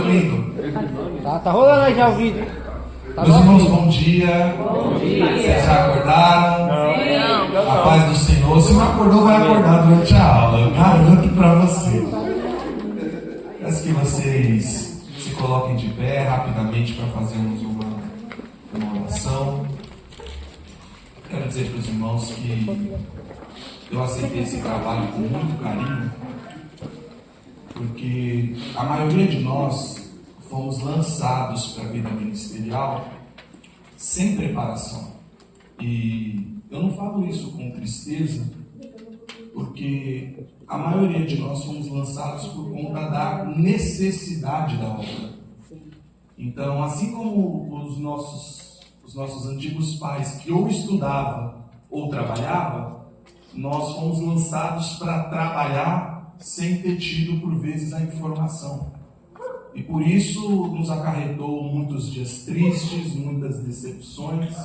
dormindo? Tá rolando aí já o vídeo. Meus irmãos, bom dia. Vocês já acordaram? Não. A paz do Senhor. Se não acordou, vai acordar durante a aula. Eu garanto para você. Peço que vocês se coloquem de pé rapidamente para fazermos uma oração. Quero dizer para os irmãos que eu aceitei esse trabalho com muito carinho, porque a maioria de nós fomos lançados para a vida ministerial sem preparação. E eu não falo isso com tristeza, porque a maioria de nós fomos lançados por conta da necessidade da obra. Então, assim como os nossos antigos pais, que ou estudavam ou trabalhavam, nós fomos lançados para trabalhar sem ter tido, por vezes, a informação. E por isso nos acarretou muitos dias tristes, muitas decepções.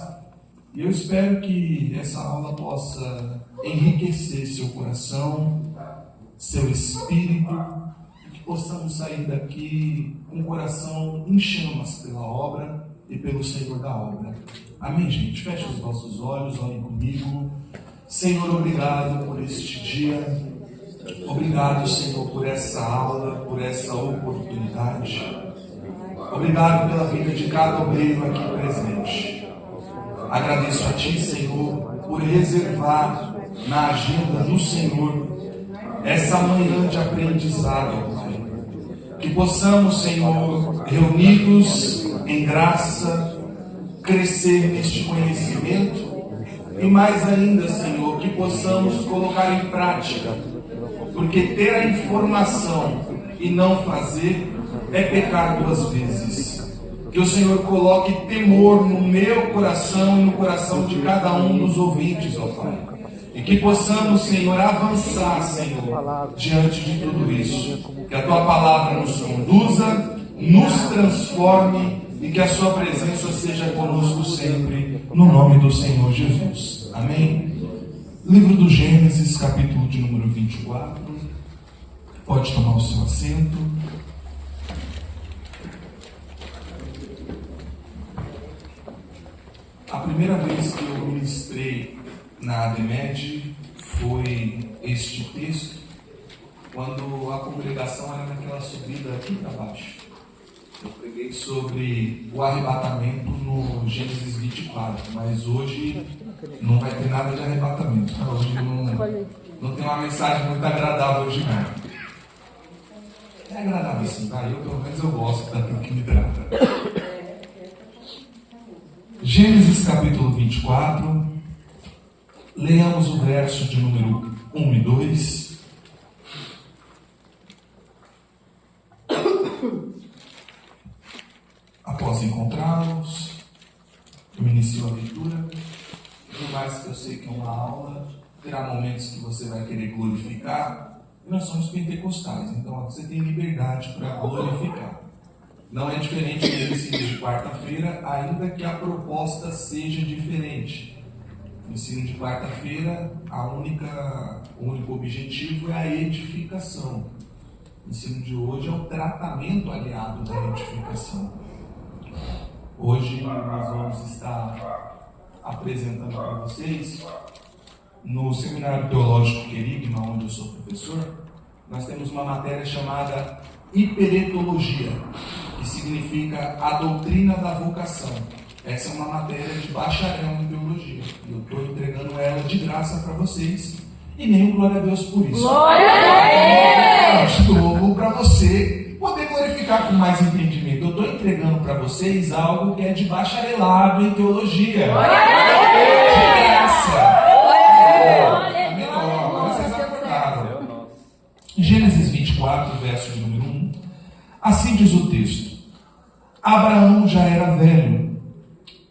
E eu espero que essa aula possa enriquecer seu coração, seu espírito, e que possamos sair daqui com o coração em chamas pela obra e pelo Senhor da obra. Amém, gente? Feche os vossos olhos, olhem comigo. Senhor, obrigado por este dia. Obrigado, Senhor, por essa aula, por essa oportunidade. Obrigado pela vida de cada obreiro aqui presente. Agradeço a Ti, Senhor, por reservar na agenda do Senhor essa manhã de aprendizado, Pai. Que possamos, Senhor, reunidos em graça, crescer neste conhecimento e mais ainda, Senhor, que possamos colocar em prática, porque ter a informação e não fazer é pecar duas vezes. Que o Senhor coloque temor no meu coração e no coração de cada um dos ouvintes, ó Pai. E que possamos, Senhor, avançar, Senhor, diante de tudo isso. Que a Tua palavra nos conduza, nos transforme e que a Sua presença seja conosco sempre, no nome do Senhor Jesus. Amém? Livro do Gênesis, capítulo de número 24. Pode tomar o seu assento. A primeira vez que eu ministrei na ADMED foi este texto, quando a congregação era naquela subida aqui para baixo. Eu preguei sobre o arrebatamento no Gênesis 24, mas hoje não vai ter nada de arrebatamento. Hoje não tem uma mensagem muito agradável hoje não. É agradável sim, tá? Pelo menos eu gosto daquilo que me trata. Gênesis capítulo 24, leamos o verso de número 1 e 2. Após encontrá-los, eu inicio a leitura. Por mais que eu sei que é uma aula, terá momentos que você vai querer glorificar. E nós somos pentecostais, então você tem liberdade para glorificar. Não é diferente do ensino de quarta-feira, ainda que a proposta seja diferente. No ensino de quarta-feira, o único objetivo é a edificação. O ensino de hoje é o tratamento aliado da edificação. Hoje nós vamos estar apresentando para vocês, no Seminário Teológico Querigma, onde eu sou professor, nós temos uma matéria chamada Hiperetologia, que significa a doutrina da vocação. Essa é uma matéria de bacharel em teologia. Eu estou entregando ela de graça para vocês. E nem glória a Deus por isso. Glória a Deus! Estou para você poder glorificar com mais entendimento. Eu estou entregando para vocês algo que é de bacharelado em teologia. Glória a Deus! De graça! É melhor, agora vocês acordaram. Gênesis 24, verso de número 1. Assim diz o texto: Abraão já era velho,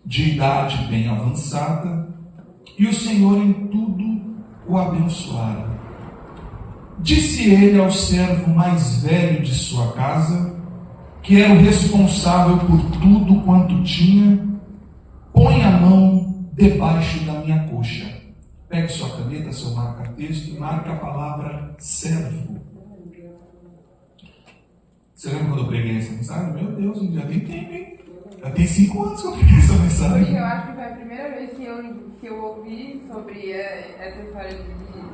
de idade bem avançada, e o Senhor em tudo o abençoara. Disse ele ao servo mais velho de sua casa, que era o responsável por tudo quanto tinha: põe a mão debaixo da minha coxa. Pegue sua caneta, seu marca-texto e marque a palavra servo. Você lembra quando eu preguei essa mensagem? Meu Deus, já tem tempo, hein? Já tem 5 anos que eu preguei essa mensagem. Eu acho que foi a primeira vez que eu ouvi sobre essa história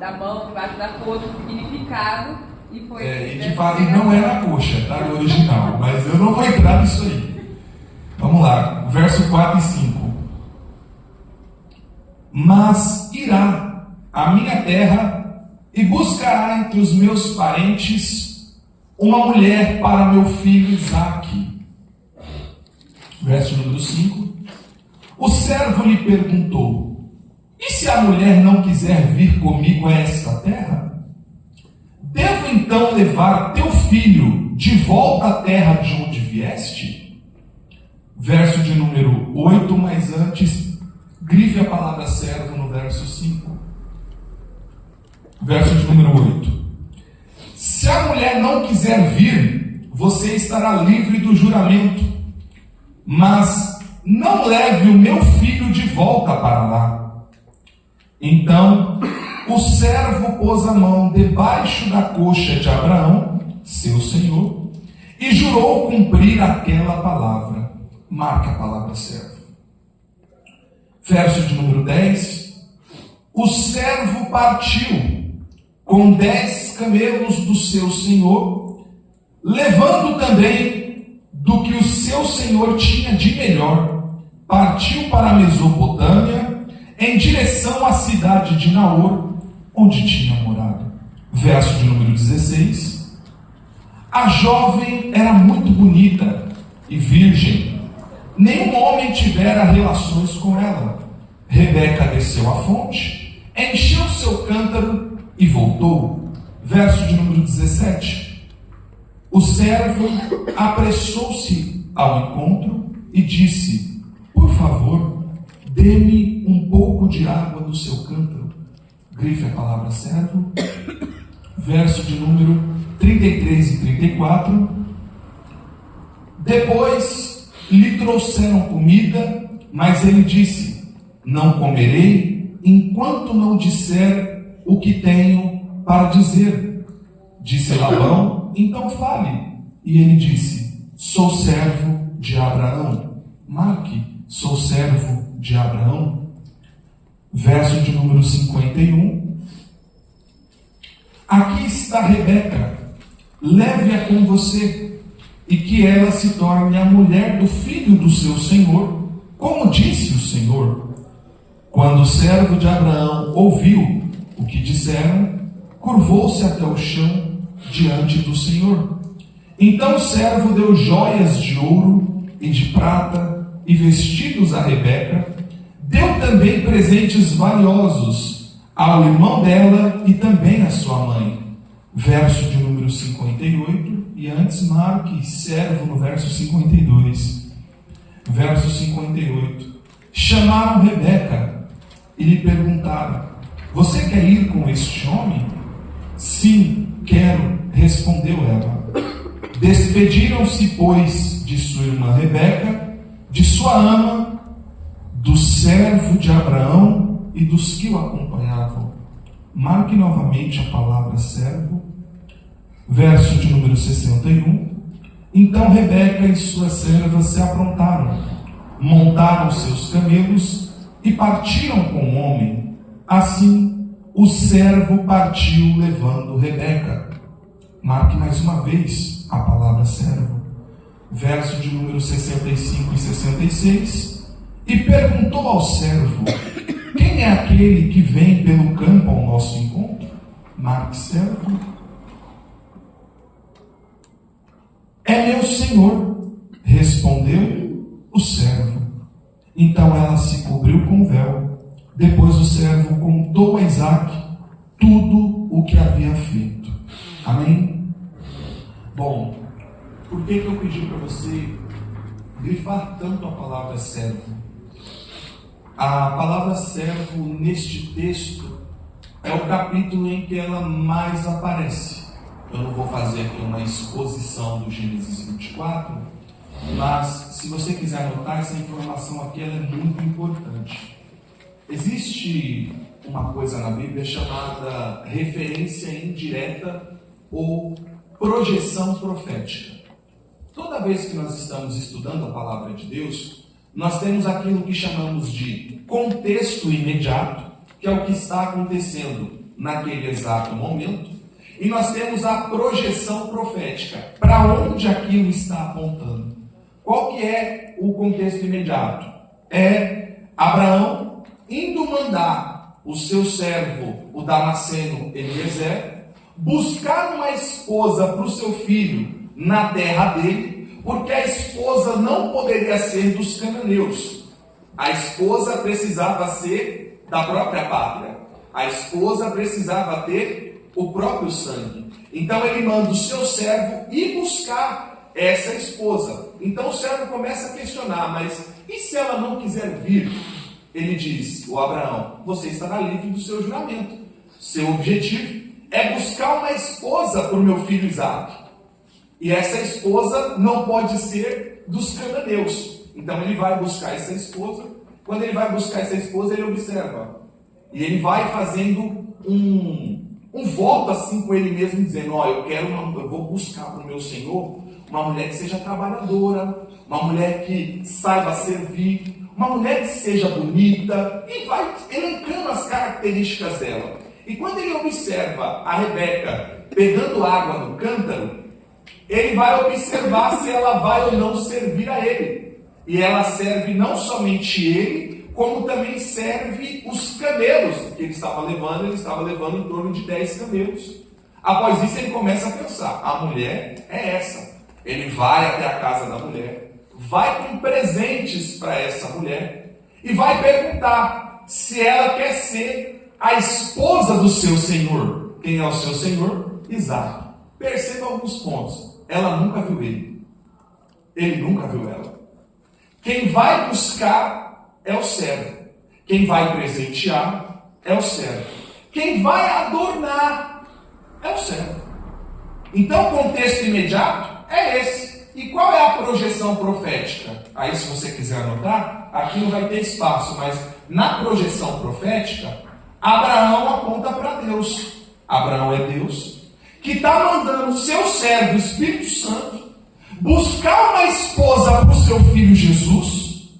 da mão debaixo da coxa, o significado. E foi. E de fato não é na coxa, tá? No original. Mas eu não vou entrar nisso aí. Vamos lá, verso 4 e 5. Mas irá à minha terra e buscará entre os meus parentes uma mulher para meu filho Isaque. Verso número 5. O servo lhe perguntou: e se a mulher não quiser vir comigo a esta terra? Devo então levar teu filho de volta à terra de onde vieste? Verso de número 8, mas antes, grife a palavra servo no verso 5. Verso de número 8. Se a mulher não quiser vir, você estará livre do juramento, mas não leve o meu filho de volta para lá. Então o servo pôs a mão debaixo da coxa de Abraão, seu senhor, e jurou cumprir aquela palavra. Marca a palavra servo. Verso de número 10. O servo partiu com 10 camelos do seu senhor, levando também do que o seu senhor tinha de melhor, partiu para a Mesopotâmia, em direção à cidade de Naor, onde tinha morado. Verso de número 16. A jovem era muito bonita e virgem. Nenhum homem tivera relações com ela. Rebeca desceu à fonte, encheu seu cântaro e voltou. Verso de número 17. O servo apressou-se ao encontro e disse: por favor, dê-me um pouco de água do seu cântaro. Grife a palavra servo. Verso de número 33 e 34. Depois lhe trouxeram comida, mas ele disse: não comerei enquanto não disser o que tenho para dizer. Disse Labão: então fale. E ele disse: sou servo de Abraão. Marque: sou servo de Abraão. Verso de número 51. Aqui está Rebeca, leve-a com você, e que ela se torne a mulher do filho do seu senhor, como disse o Senhor. Quando o servo de Abraão ouviu o que disseram, curvou-se até o chão diante do Senhor. Então o servo deu joias de ouro e de prata e vestidos a Rebeca, deu também presentes valiosos ao irmão dela e também à sua mãe. Verso de número 58. E antes marque servo no verso 52. Verso 58. Chamaram Rebeca e lhe perguntaram: você quer ir com este homem? Sim, quero, respondeu ela. Despediram-se, pois, de sua irmã Rebeca, de sua ama, do servo de Abraão e dos que o acompanhavam. Marque novamente a palavra servo. Verso de número 61. Então Rebeca e suas servas se aprontaram, montaram seus camelos e partiram com o homem. Assim o servo partiu levando Rebeca. Marque mais uma vez a palavra servo. Verso de número 65 e 66. E perguntou ao servo: quem é aquele que vem pelo campo ao nosso encontro? Marque servo. É meu senhor, respondeu o servo. Então ela se cobriu com o véu. Depois o servo contou a Isaque tudo o que havia feito. Amém? Bom, por que eu pedi para você grifar tanto a palavra servo? A palavra servo neste texto é o capítulo em que ela mais aparece. Eu não vou fazer aqui uma exposição do Gênesis 24, mas se você quiser anotar, essa informação aqui ela é muito importante. Existe uma coisa na Bíblia chamada referência indireta ou projeção profética. Toda vez que nós estamos estudando a palavra de Deus, nós temos aquilo que chamamos de contexto imediato, que é o que está acontecendo naquele exato momento, e nós temos a projeção profética, para onde aquilo está apontando. Qual que é o contexto imediato? É Abraão indo mandar o seu servo, o Damasceno Eliezer, buscar uma esposa para o seu filho na terra dele, porque a esposa não poderia ser dos cananeus. A esposa precisava ser da própria pátria. A esposa precisava ter o próprio sangue. Então ele manda o seu servo ir buscar essa esposa. Então o servo começa a questionar, mas e se ela não quiser vir? Ele diz, o Abraão, você estará livre do seu juramento. Seu objetivo é buscar uma esposa para o meu filho Isaque. E essa esposa não pode ser dos cananeus. Então ele vai buscar essa esposa. Quando ele vai buscar essa esposa, ele observa. E ele vai fazendo um voto assim com ele mesmo, dizendo, eu vou buscar para o meu Senhor uma mulher que seja trabalhadora, uma mulher que saiba servir, uma mulher que seja bonita, e vai elencando as características dela. E quando ele observa a Rebeca pegando água no cântaro, ele vai observar se ela vai ou não servir a ele. E ela serve não somente ele, como também serve os camelos que ele estava levando em torno de 10 camelos. Após isso ele começa a pensar, a mulher é essa. Ele vai até a casa da mulher, vai com presentes para essa mulher e vai perguntar se ela quer ser a esposa do seu senhor. Quem é o seu senhor? Isaque. Perceba alguns pontos. Ela nunca viu ele. Ele nunca viu ela. Quem vai buscar é o servo. Quem vai presentear é o servo. Quem vai adornar é o servo. Então o contexto imediato é esse. E qual é a projeção profética? Aí se você quiser anotar, aqui não vai ter espaço, mas na projeção profética, Abraão aponta para Deus. Abraão é Deus que está mandando o seu servo, o Espírito Santo, buscar uma esposa para o seu filho Jesus,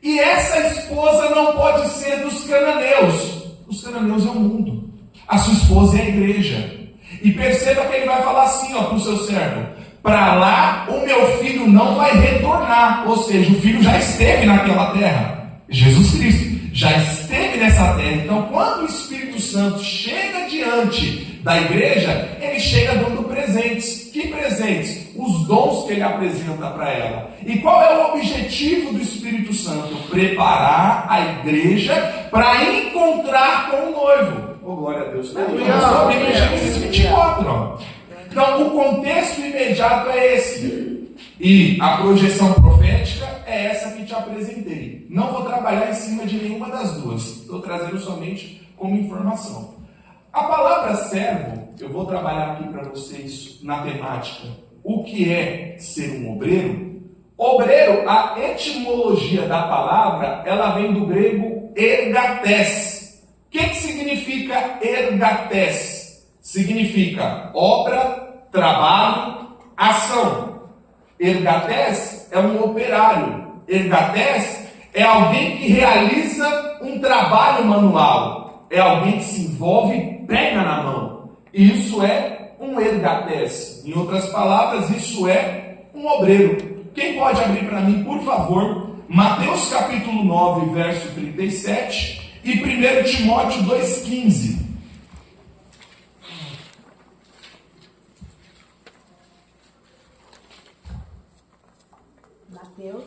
e essa esposa não pode ser dos cananeus. Os cananeus é o mundo. A sua esposa é a igreja. E perceba que ele vai falar assim para o seu servo, para lá o meu filho não vai retornar. Ou seja, o filho já esteve naquela terra. Jesus Cristo já esteve nessa terra. Então quando o Espírito Santo chega diante da igreja, ele chega dando presentes. Que presentes? Os dons que ele apresenta para ela. E qual é o objetivo do Espírito Santo? Preparar a igreja para encontrar com o noivo. Oh, glória a Deus. Gênesis 24. Então, o contexto imediato é esse. E a projeção profética é essa que te apresentei. Não vou trabalhar em cima de nenhuma das duas. Estou trazendo somente como informação. A palavra servo, eu vou trabalhar aqui para vocês na temática. O que é ser um obreiro? Obreiro, a etimologia da palavra, ela vem do grego ergates. O que significa ergates? Significa obra, trabalho, ação. Ergates é um operário. Ergates é alguém que realiza um trabalho manual. É alguém que se envolve, pega na mão. E isso é um ergates. Em outras palavras, isso é um obreiro. Quem pode abrir para mim, por favor, Mateus capítulo 9, verso 37 e 1 Timóteo 2,15. Mateus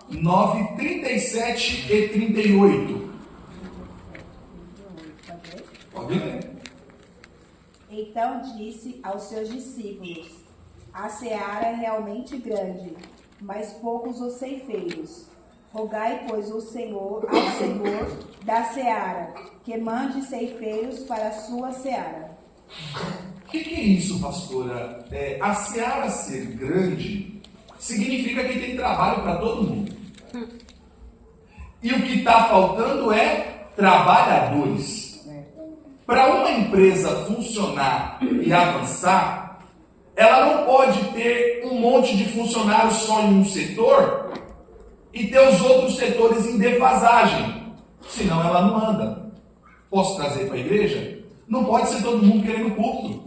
9, 37 e 38. Pode ler. Então disse aos seus discípulos: a seara é realmente grande, mas poucos os ceifeiros. Rogai, pois, ao Senhor da seara, que mande ceifeiros para a sua seara. O que é isso, pastora? A seara ser grande significa que tem trabalho para todo mundo. E o que está faltando é trabalhadores. Para uma empresa funcionar e avançar, ela não pode ter um monte de funcionários só em um setor e ter os outros setores em defasagem, senão ela não anda. Posso trazer para a igreja? Não pode ser todo mundo querendo púlpito.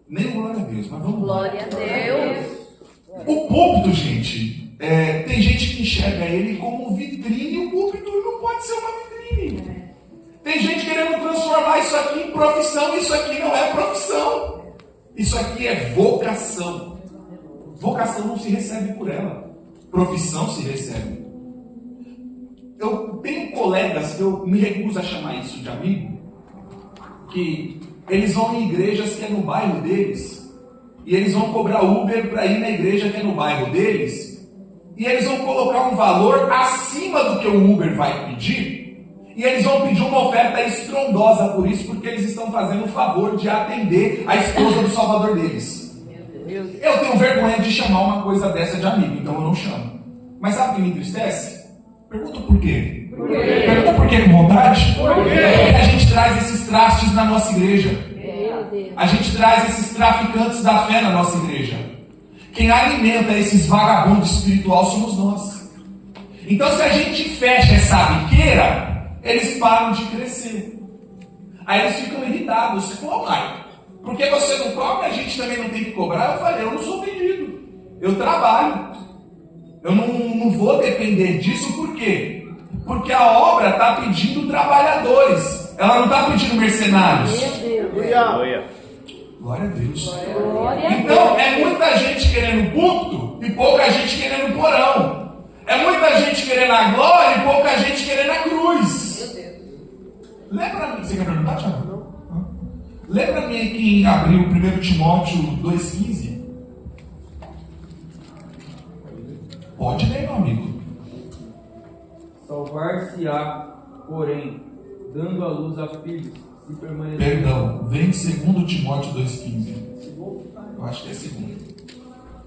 Nem glória a Deus, mas vamos lá. Glória a Deus. O púlpito, gente, tem gente que enxerga ele como vitrine, e o púlpito não pode ser uma vitrine. Tem gente querendo transformar isso aqui em profissão, e isso aqui não é profissão. Isso aqui é vocação. Vocação não se recebe por ela. Profissão se recebe. Eu tenho colegas que eu me recuso a chamar isso de amigo, que eles vão em igrejas que é no bairro deles, e eles vão cobrar Uber para ir na igreja que é no bairro deles, e eles vão colocar um valor acima do que o Uber vai pedir, e eles vão pedir uma oferta estrondosa por isso, porque eles estão fazendo o favor de atender a esposa do salvador deles. Eu tenho vergonha de chamar uma coisa dessa de amigo, então eu não chamo. Mas sabe o que me entristece? Pergunta por quê? Pergunta por quê com vontade? Porque a gente traz esses trastes na nossa igreja. A gente traz esses traficantes da fé na nossa igreja. Quem alimenta esses vagabundos espirituais somos nós. Então, se a gente fecha essa biqueira, eles param de crescer. Aí eles ficam irritados. Pô, Maicon, por que você não cobra? A gente também não tem que cobrar. Eu falei, eu não sou vendido. Eu trabalho. Eu não vou depender disso, por quê? Porque a obra está pedindo trabalhadores. Ela não está pedindo mercenários. Glória a Deus. Então, é muita gente querendo púlpito e pouca gente querendo porão. É muita gente querendo a glória e pouca gente querendo a cruz. Lembra? Você quer perguntar, Tiago? Não. Lembra-me que em abril 1 Timóteo 2,15? Pode ler, meu amigo. Salvar-se-á, porém, dando à luz a filhos, se permanecer. Perdão, vem 2 Timóteo 2,15. Eu acho que é segundo.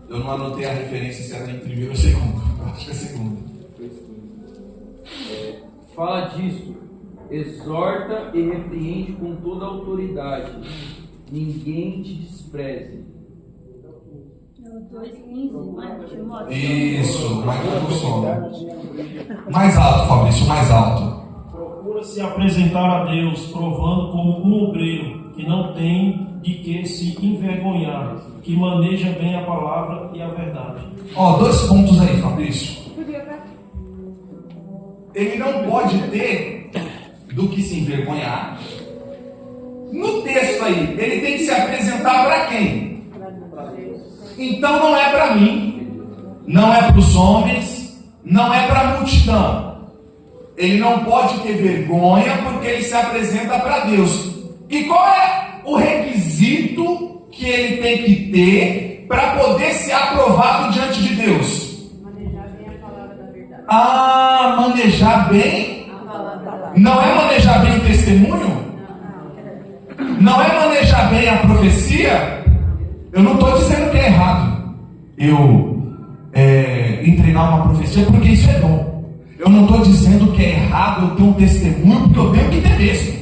Eu não anotei a referência se era em primeiro ou segundo. Eu acho que é segundo. Fala disso, exorta e repreende com toda a autoridade. Ninguém te despreze. Isso, mais alto som. Mais alto, Fabrício, mais alto. Procura se apresentar a Deus, provando como um obreiro que não tem de que se envergonhar, que maneja bem a palavra e a verdade. Ó, 2 pontos aí, Fabrício. Ele não pode ter do que se envergonhar. No texto aí, ele tem que se apresentar para quem? Então não é para mim, não é para os homens, não é para a multidão. Ele não pode ter vergonha porque ele se apresenta para Deus. E qual é o requisito que ele tem que ter para poder ser aprovado diante de Deus? Manejar bem a palavra da verdade. Ah, manejar bem? A palavra. Não é manejar bem o testemunho? Não é manejar bem a profecia? Eu não estou dizendo que é errado eu treinar uma profecia, porque isso é dom. Eu não estou dizendo que é errado eu ter um testemunho, porque eu tenho que ter mesmo.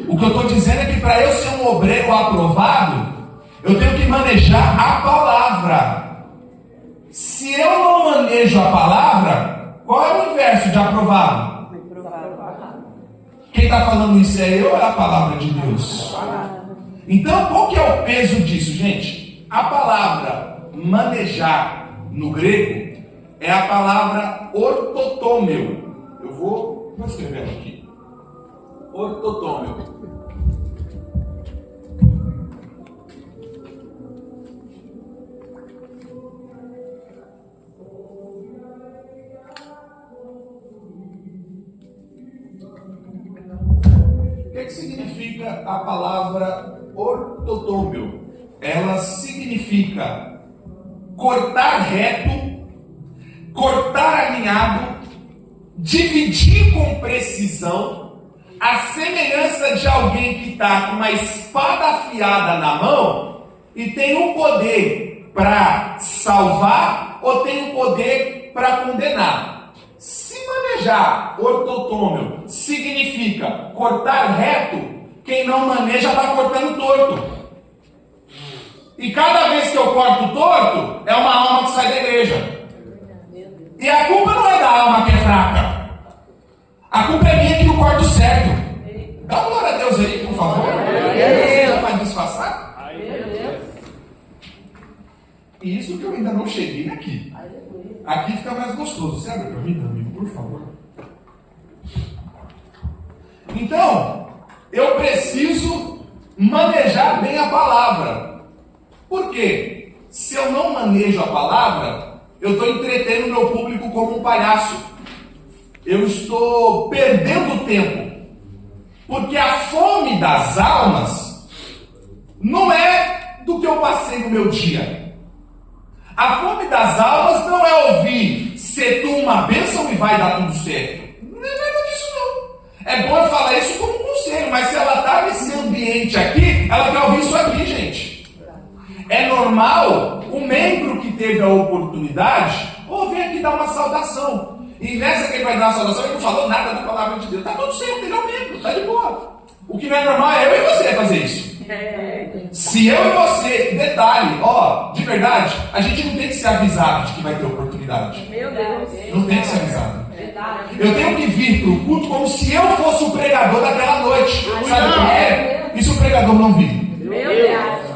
O que eu estou dizendo é que para eu ser um obreiro aprovado, eu tenho que manejar a palavra. Se eu não manejo a palavra, qual é o inverso de aprovado? Quem está falando isso é eu ou é a palavra de Deus? Então, qual que é o peso disso, gente? A palavra manejar no grego é a palavra ortotômeo. Eu vou escrever ela aqui. Ortotômeo. O que significa a palavra ortotômeo? Ela significa cortar reto, cortar alinhado, dividir com precisão, a semelhança de alguém que está com uma espada afiada na mão e tem um poder para salvar ou tem um poder para condenar. Se manejar ortotômio significa cortar reto, quem não maneja está cortando torto. E cada vez que eu corto torto, é uma alma que sai da igreja. E a culpa não é da alma que é fraca. A culpa é minha que não corto certo. Dá glória a Deus aí, por favor. Você vai disfarçar? E isso que eu ainda não cheguei aqui. Aqui fica mais gostoso. Você abre para mim, amigo, por favor. Então, eu preciso manejar bem a palavra. Por quê? Se eu não manejo a palavra, eu estou entretendo o meu público como um palhaço. Eu estou perdendo tempo. Porque a fome das almas não é do que eu passei no meu dia. A fome das almas não é ouvir ser tu uma bênção e vai dar tudo certo. Não é nada disso não. É bom eu falar isso como um conselho, mas se ela está nesse ambiente aqui, ela quer ouvir isso aqui, gente. É normal o membro que teve a oportunidade ouvir aqui dar uma saudação. E nessa que ele vai dar uma saudação, ele não falou nada da palavra de Deus. Está tudo certo, ele é o membro, está de boa. O que não é normal é eu e você fazer isso. Se eu e você, detalhe, de verdade, a gente não tem que ser avisado de que vai ter oportunidade. Meu Deus. Não tem que ser avisado. Eu tenho que vir para o culto como se eu fosse o pregador daquela noite. Sabe por quê? E se o pregador não vir? Meu Deus.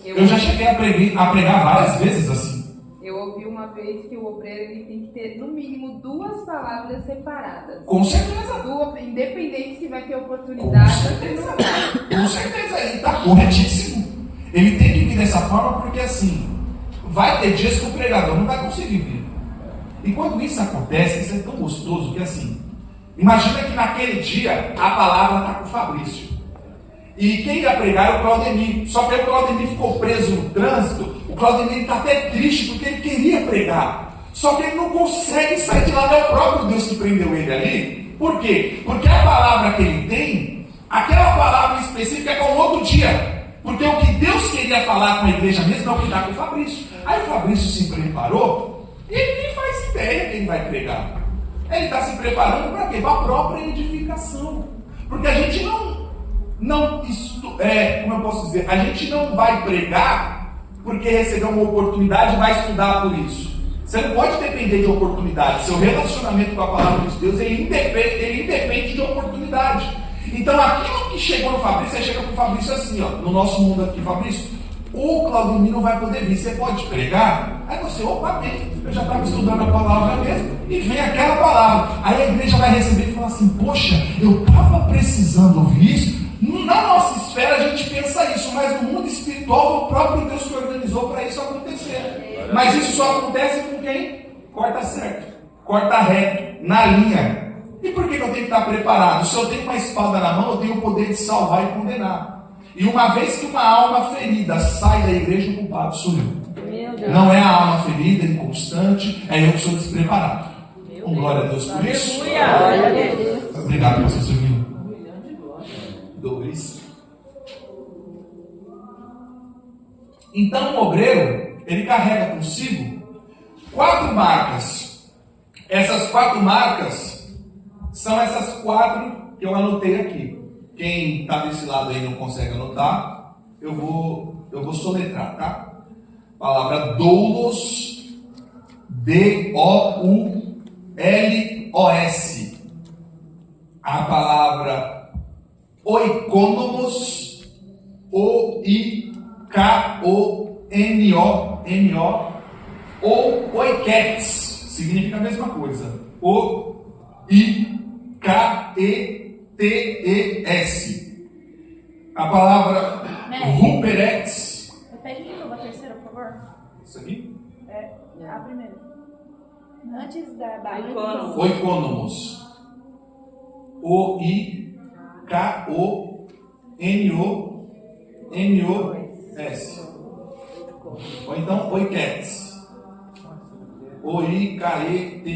Eu já cheguei a pregar várias vezes assim. Eu ouvi uma vez que o obreiro ele tem que ter no mínimo 2 palavras separadas. Com certeza. Independente se vai ter oportunidade ou se não vai. Com certeza, ele está corretíssimo. Ele tem que vir dessa forma porque assim, vai ter dias que o pregador não vai conseguir vir. E quando isso acontece, isso é tão gostoso que assim, imagina que naquele dia a palavra está com o Fabrício. E quem ia pregar é o Claudemir. Só que aí o Claudemir ficou preso no trânsito. O Claudemir está até triste porque ele queria pregar. Só que ele não consegue sair de lá. É o próprio Deus que prendeu ele ali. Por quê? Porque a palavra que ele tem, aquela palavra específica é para um outro dia. Porque o que Deus queria falar com a igreja mesmo é o que está com o Fabrício. Aí o Fabrício se preparou e ele nem faz ideia que ele vai pregar. Ele está se preparando para quê? Para a própria edificação. Porque a gente como eu posso dizer, a gente não vai pregar porque recebeu uma oportunidade e vai estudar por isso. Você não pode depender de oportunidade. Seu relacionamento com a palavra de Deus, ele independe de oportunidade. Então aquilo que chegou no Fabrício, aí chega para o Fabrício assim, no nosso mundo aqui, Fabrício, o Claudemir não vai poder vir, você pode pregar? Aí você, opa, bem, eu já estava estudando a palavra mesmo, e vem aquela palavra. Aí a igreja vai receber e fala assim, poxa, eu estava precisando ouvir isso. Na nossa esfera a gente pensa isso, mas no mundo espiritual é o próprio Deus que organizou para isso acontecer. Mas isso só acontece com quem corta certo, corta reto, na linha. E por que eu tenho que estar preparado? Se eu tenho uma espada na mão, eu tenho o poder de salvar e condenar. E uma vez que uma alma ferida sai da igreja, o culpado sou eu. Não é a alma ferida, inconstante, é eu que sou despreparado. Glória a Deus por isso. Obrigado, pastor Silvio. 2. Então o obreiro, ele carrega consigo 4 marcas. Essas 4 marcas são essas 4 que eu anotei aqui. Quem está desse lado aí não consegue anotar, eu vou soletrar, tá? Palavra doulos, D-O-U-L-O-S. A palavra oikonomos, O-I-K-O-N-O-M-O, ou oiketes, significa a mesma coisa. O-I-K-E-T-E-S. A palavra ruperex. Repete de novo a terceira, por favor. Isso aqui? A primeira. Antes da barriga. Oikonomos. O-I-K-O-N-O-M-O-S. Ou então oiketes. O-I-K-E-T-E-S.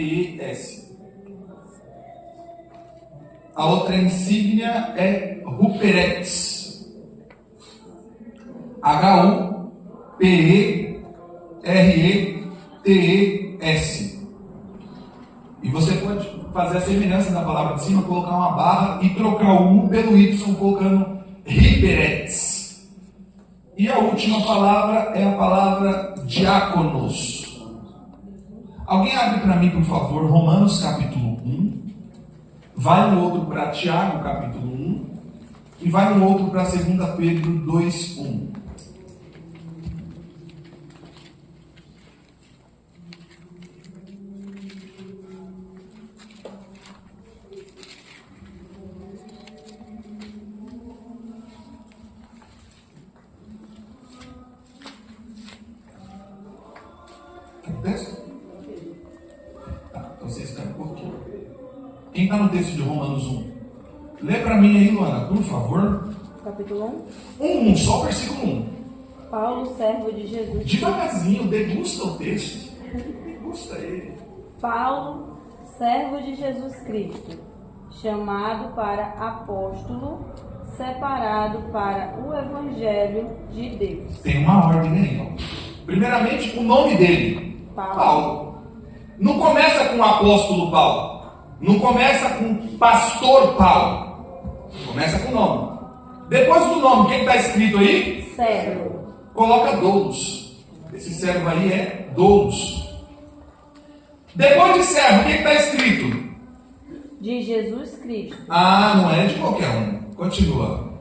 A outra insígnia é ruperex. H-U-P-E-R-E-T-E-S. E você pode fazer a semelhança da palavra de cima, colocar uma barra e trocar o U pelo Y, colocando Riperex. E a última palavra é a palavra diáconos. Alguém abre para mim, por favor, Romanos capítulo 1. Vai no outro para Tiago capítulo 1. E vai no outro para 2 Pedro 2:1. Texto? Tá, então vocês estão um pouquinho. Quem está no texto de Romanos 1? Lê para mim aí, Luana, por favor. Capítulo 1, só o versículo 1. 1. Paulo, servo de Jesus. Devagarzinho, degusta o texto. Degusta ele. Paulo, servo de Jesus Cristo, chamado para apóstolo, separado para o Evangelho de Deus. Tem uma ordem aí, ó. Primeiramente, o nome dele. Paulo. Não começa com o apóstolo Paulo. Não começa com pastor Paulo. Começa com o nome. Depois do nome, o que está escrito aí? Servo. Coloca doulos. Esse servo aí é doulos. Depois de servo, o que está escrito? De Jesus Cristo. Ah, não é de qualquer um. Continua.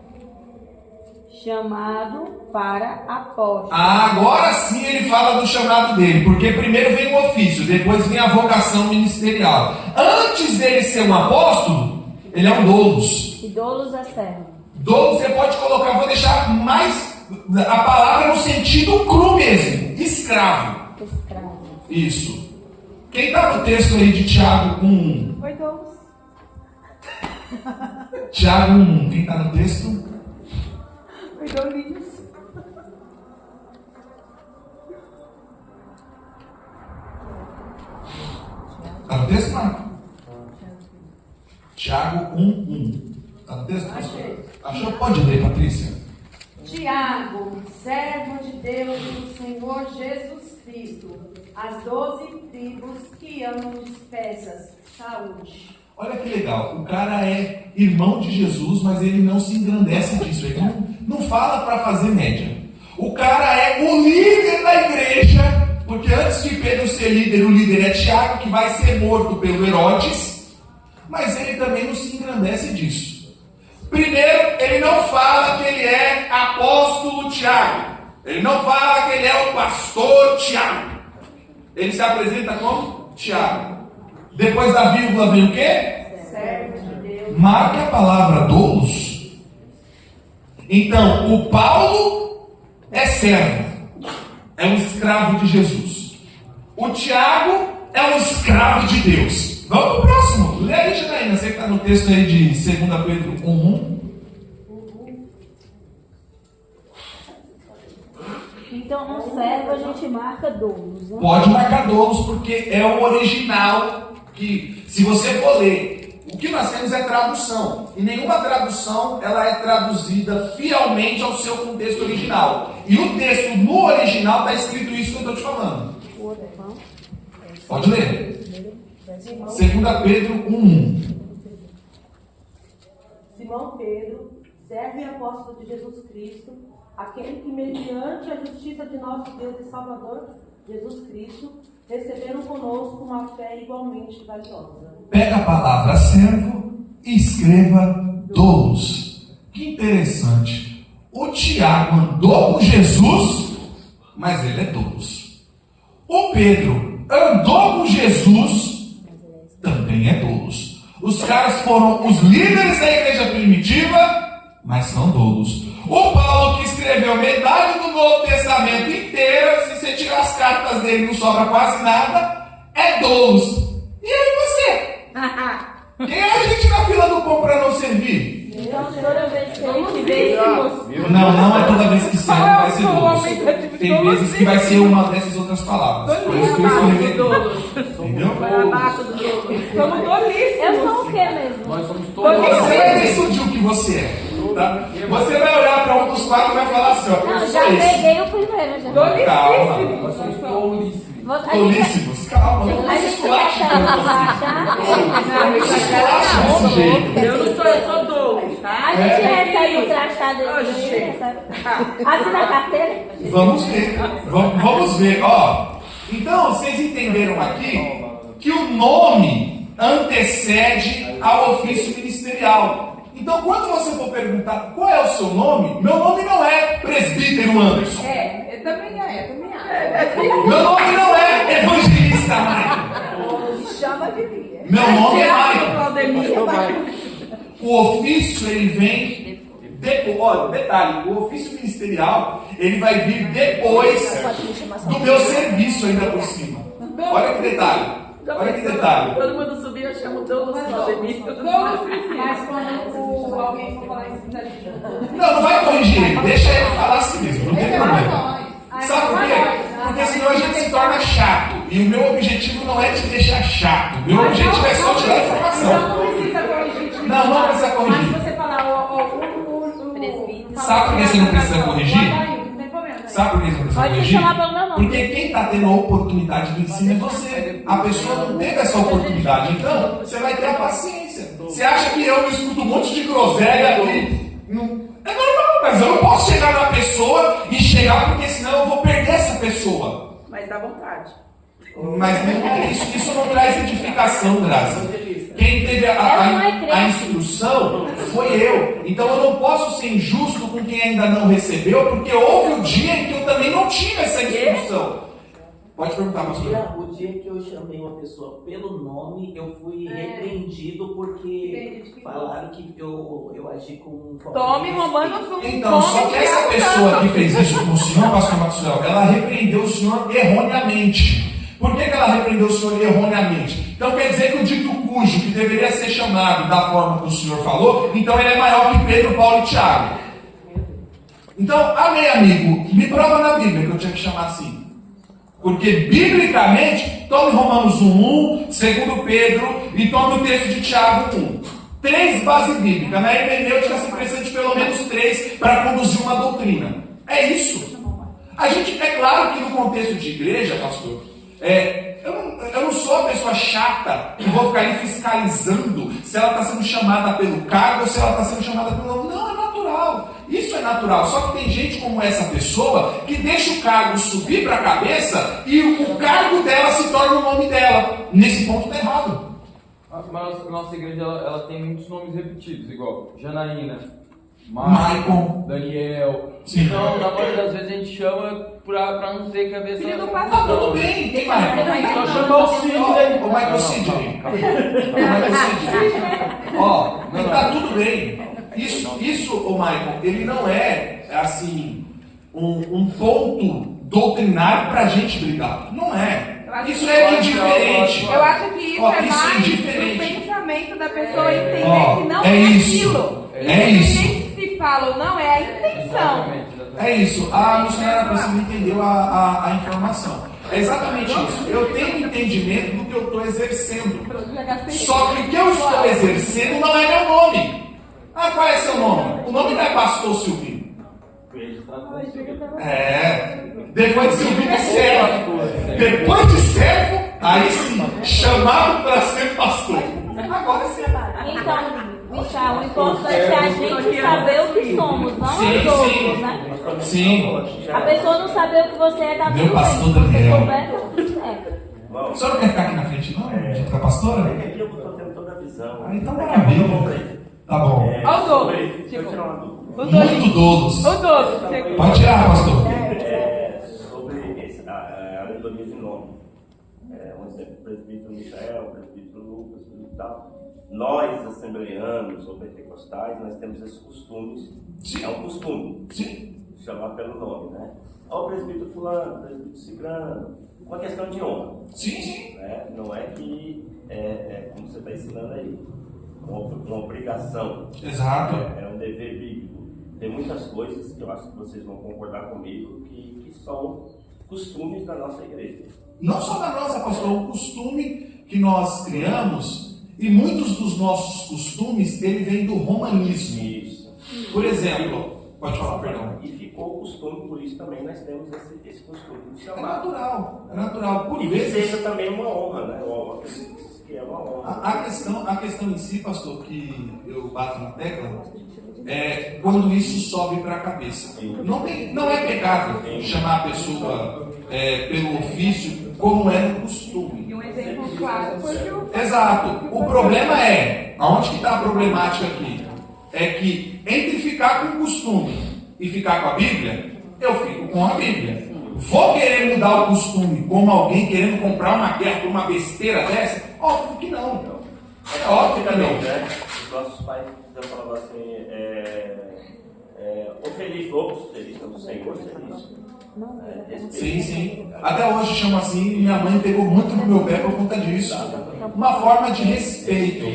Chamado para apóstolo. Ah, agora sim ele fala do chamado dele, porque primeiro vem o ofício, depois vem a vocação ministerial. Antes dele ser um apóstolo, ele é um doulos. E doulos é servo. Doulos você pode colocar, vou deixar mais a palavra no sentido cru mesmo, escravo. Escravo. Isso. Quem está no texto aí de Tiago 1:1? Oi, Douglas. Tiago 1:1, quem está no texto? Oi, Douglas. Está no texto, Marco? Tiago 1:1. Está no texto? Achei. Achou? Pode ler, Patrícia. Tiago, servo de Deus e do Senhor Jesus Cristo, as 12 tribos que amam dispersas, saúde. Olha que legal, o cara é irmão de Jesus, mas ele não se engrandece disso, ele não fala para fazer média. O cara é o líder da igreja, porque antes de Pedro ser líder, o líder é Tiago, que vai ser morto pelo Herodes, mas ele também não se engrandece disso. Primeiro, ele não fala que ele é apóstolo Tiago, ele não fala que ele é o pastor Tiago, ele se apresenta como Tiago. Depois da vírgula vem o quê? Servo de Deus. Marque a palavra doulos. Então, o Paulo é servo, é um escravo de Jesus. O Tiago é um escravo de Deus. Vamos para o próximo. Lê aí, Janaína, você que está no texto aí de 2 Pedro 1:1. Então, no servo a gente marca doulos, né? Pode marcar doulos, porque é o original. Que, se você for ler, o que nós temos é tradução. E nenhuma tradução ela é traduzida fielmente ao seu contexto original. E o texto no original está escrito isso que eu estou te falando. Pode ler. 2 Pedro 1:1. Simão Pedro, servo e apóstolo de Jesus Cristo, aquele que mediante a justiça de nosso Deus e Salvador, Jesus Cristo, receberam conosco uma fé igualmente valiosa. Pega a palavra servo e escreva doulos. Que interessante. O Tiago andou com Jesus, mas ele é doulos. O Pedro andou com Jesus, também é doulos. Os caras foram os líderes da igreja primitiva, mas são doulos. O Paulo, que escreveu metade do Novo Testamento inteiro, se você tirar as cartas dele não sobra quase nada, é doulos. E aí você? Quem é a gente na fila do pão para não servir? Então, toda vez que a gente vê isso, Não é toda vez que serve vai ser doulos. Tem vezes que vai ser uma dessas outras palavras. Por isso que eu escrevi. Entendeu? Somos dolíssimos. eu sou o que mesmo? Nós somos todos. Você vai decidir o que você é. Tá? Você vai olhar para um dos quatro e vai falar assim, ó, eu Não, sou já esse. peguei o primeiro, já. Calma. Nós somos tolíssimos. Tolíssimos, calma. Não A gente esculache começa a tanto. achar. Não esculache desse jeito. Eu não sou, eu sou Douglas, tá? A gente recebe o crachá desse aí, recebe. Assina a carteira. Vamos ver. Vamos ver. Ó, então, vocês entenderam aqui que o nome antecede ao ofício ministerial. Então, quando você for perguntar qual é o seu nome, meu nome não é Presbítero Anderson. Eu também acho. Meu nome não é Evangelista Maicon. Me chama de mim. Meu nome é Maicon. O ofício, ele vem depois. Olha, detalhe, o ofício ministerial, ele vai vir depois do meu serviço ainda por cima. Olha que detalhe. Olha que detalhe. Todo mundo subir, eu chamo todos os Valdemir. Mas quando alguém for falar isso, Não vai corrigir ele. Deixa ele falar assim mesmo. Não tem problema. Sabe por quê? Porque senão a gente se torna chato. E o meu objetivo não é te deixar chato. O meu objetivo é só te dar informação. Não precisa corrigir. Não precisa corrigir. Mas você falar Sabe por que você não precisa corrigir? Sabe por que você não precisa Pode me corrigir? chamar pelo meu nome. Porque quem está tendo a oportunidade do ensino é você. A pessoa não teve essa oportunidade. Então, você vai ter a paciência. Você acha que eu escuto um monte de groselha aqui? É normal, mas eu não posso chegar na pessoa e chegar porque senão eu vou perder essa pessoa. Mas dá vontade. Mas isso não traz edificação, Graça. Quem teve a instrução foi eu. Então eu não posso ser injusto com quem ainda não recebeu, porque houve o dia em que eu também não tive essa instrução. Pode perguntar, pastor. O dia que eu chamei uma pessoa pelo nome, eu fui repreendido porque falaram que eu agi com... Tome Romanos 1. Então, só que essa pessoa que fez isso com o senhor, pastor Maxwell, ela repreendeu o senhor erroneamente. Por que ela repreendeu o senhor erroneamente? Então quer dizer que o dito cujo, que deveria ser chamado da forma que o senhor falou, então ele é maior que Pedro, Paulo e Tiago. Então, amém, amigo, me prova na Bíblia que eu tinha que chamar assim. Porque, biblicamente, tome Romanos 1:1, 2 Pedro e tome o texto de Tiago 1. 3 bases bíblicas. Na hermenêutica se precisa de pelo menos 3 para conduzir uma doutrina. É isso. A gente, é claro que no contexto de igreja, pastor, eu não sou a pessoa chata que vou ficar ali fiscalizando se ela está sendo chamada pelo cargo ou se ela está sendo chamada pelo nome. Não, é natural. Isso é natural. Só que tem gente como essa pessoa que deixa o cargo subir para a cabeça e o cargo dela se torna o nome dela. Nesse ponto está errado. Mas nossa igreja ela tem muitos nomes repetidos, igual Janaína, Maicon, Daniel. Sim. Então, na maioria das vezes a gente chama pra não ter cabeça. Filho do Tá pastor. tudo bem, quem mais? Só chamar o Sidney. O Michael Sidney. Ó, tá tudo bem. Isso, o Michael, ele não é assim um ponto doutrinário pra gente brigar. Não é. Isso é indiferente. Eu acho que isso é Isso é mais indiferente. o pensamento da pessoa entender Ó, que não é é isso. aquilo. É isso. Independente se fala ou não, é a intenção. É isso. A missionária Priscila entendeu a informação. É exatamente isso. Eu tenho entendimento do que eu estou exercendo. Só que o que eu estou exercendo não é meu nome. Ah, qual é seu nome? O nome não é Pastor Silvinho. Depois de Silvinho é servo. Depois de servo, aí sim, chamado para ser pastor. Agora sim. Então, Michel, o importante é a gente saber o que somos, não os outros, né? Sim. A pessoa não saber o que você é, tá Meu tudo pastor bem. Se você Daniel. souber, tá tudo certo. A senhora não quer ficar aqui na frente, não? Junto com a pastora? Aqui eu estou tendo toda a visão. Ah, então maravilha. Tá bom. Olha o dobro. Deixa eu tirar uma dúvida. Muito dodos. O dobro. Pode tirar, pastor. Sobre a alegoria de nome. Um exemplo, o presbítero Michael, o presbítero Lucas e tal. Nós, assembleanos ou pentecostais, nós temos esses costumes. Sim. É um costume. Sim. Chamar pelo nome, né? Ó, o presbítero fulano, o presbítero ciclano. Uma questão de honra. Sim. Né? Não é que, como você está ensinando aí, uma obrigação. Exato. É um dever bíblico. Tem muitas coisas que eu acho que vocês vão concordar comigo que são costumes da nossa igreja. Não só da nossa, pastor, o costume que nós criamos, e muitos dos nossos costumes, ele vem do romanismo. Isso. Por exemplo, pode falar, perdão. E ficou o costume, por isso também nós temos esse costume de É chamar. natural, é natural. Por E que vezes, seja também uma honra, né? que é uma honra. A questão em si, pastor, que eu bato na tecla, é quando isso sobe para a cabeça. Não é pecado chamar a pessoa pelo ofício, como é no costume. E um exemplo claro foi o... Exato. O problema é, aonde que está a problemática aqui? É que entre ficar com o costume e ficar com a Bíblia, eu fico com a Bíblia. Vou querer mudar o costume como alguém querendo comprar uma guerra por uma besteira dessa? Óbvio que não. É óbvio que não. Né? Os nossos pais falavam assim, o feliz louco, feliz do Senhor, feliz. Sim. Até hoje chamo assim, minha mãe pegou muito no meu pé por conta disso. Uma forma de respeito.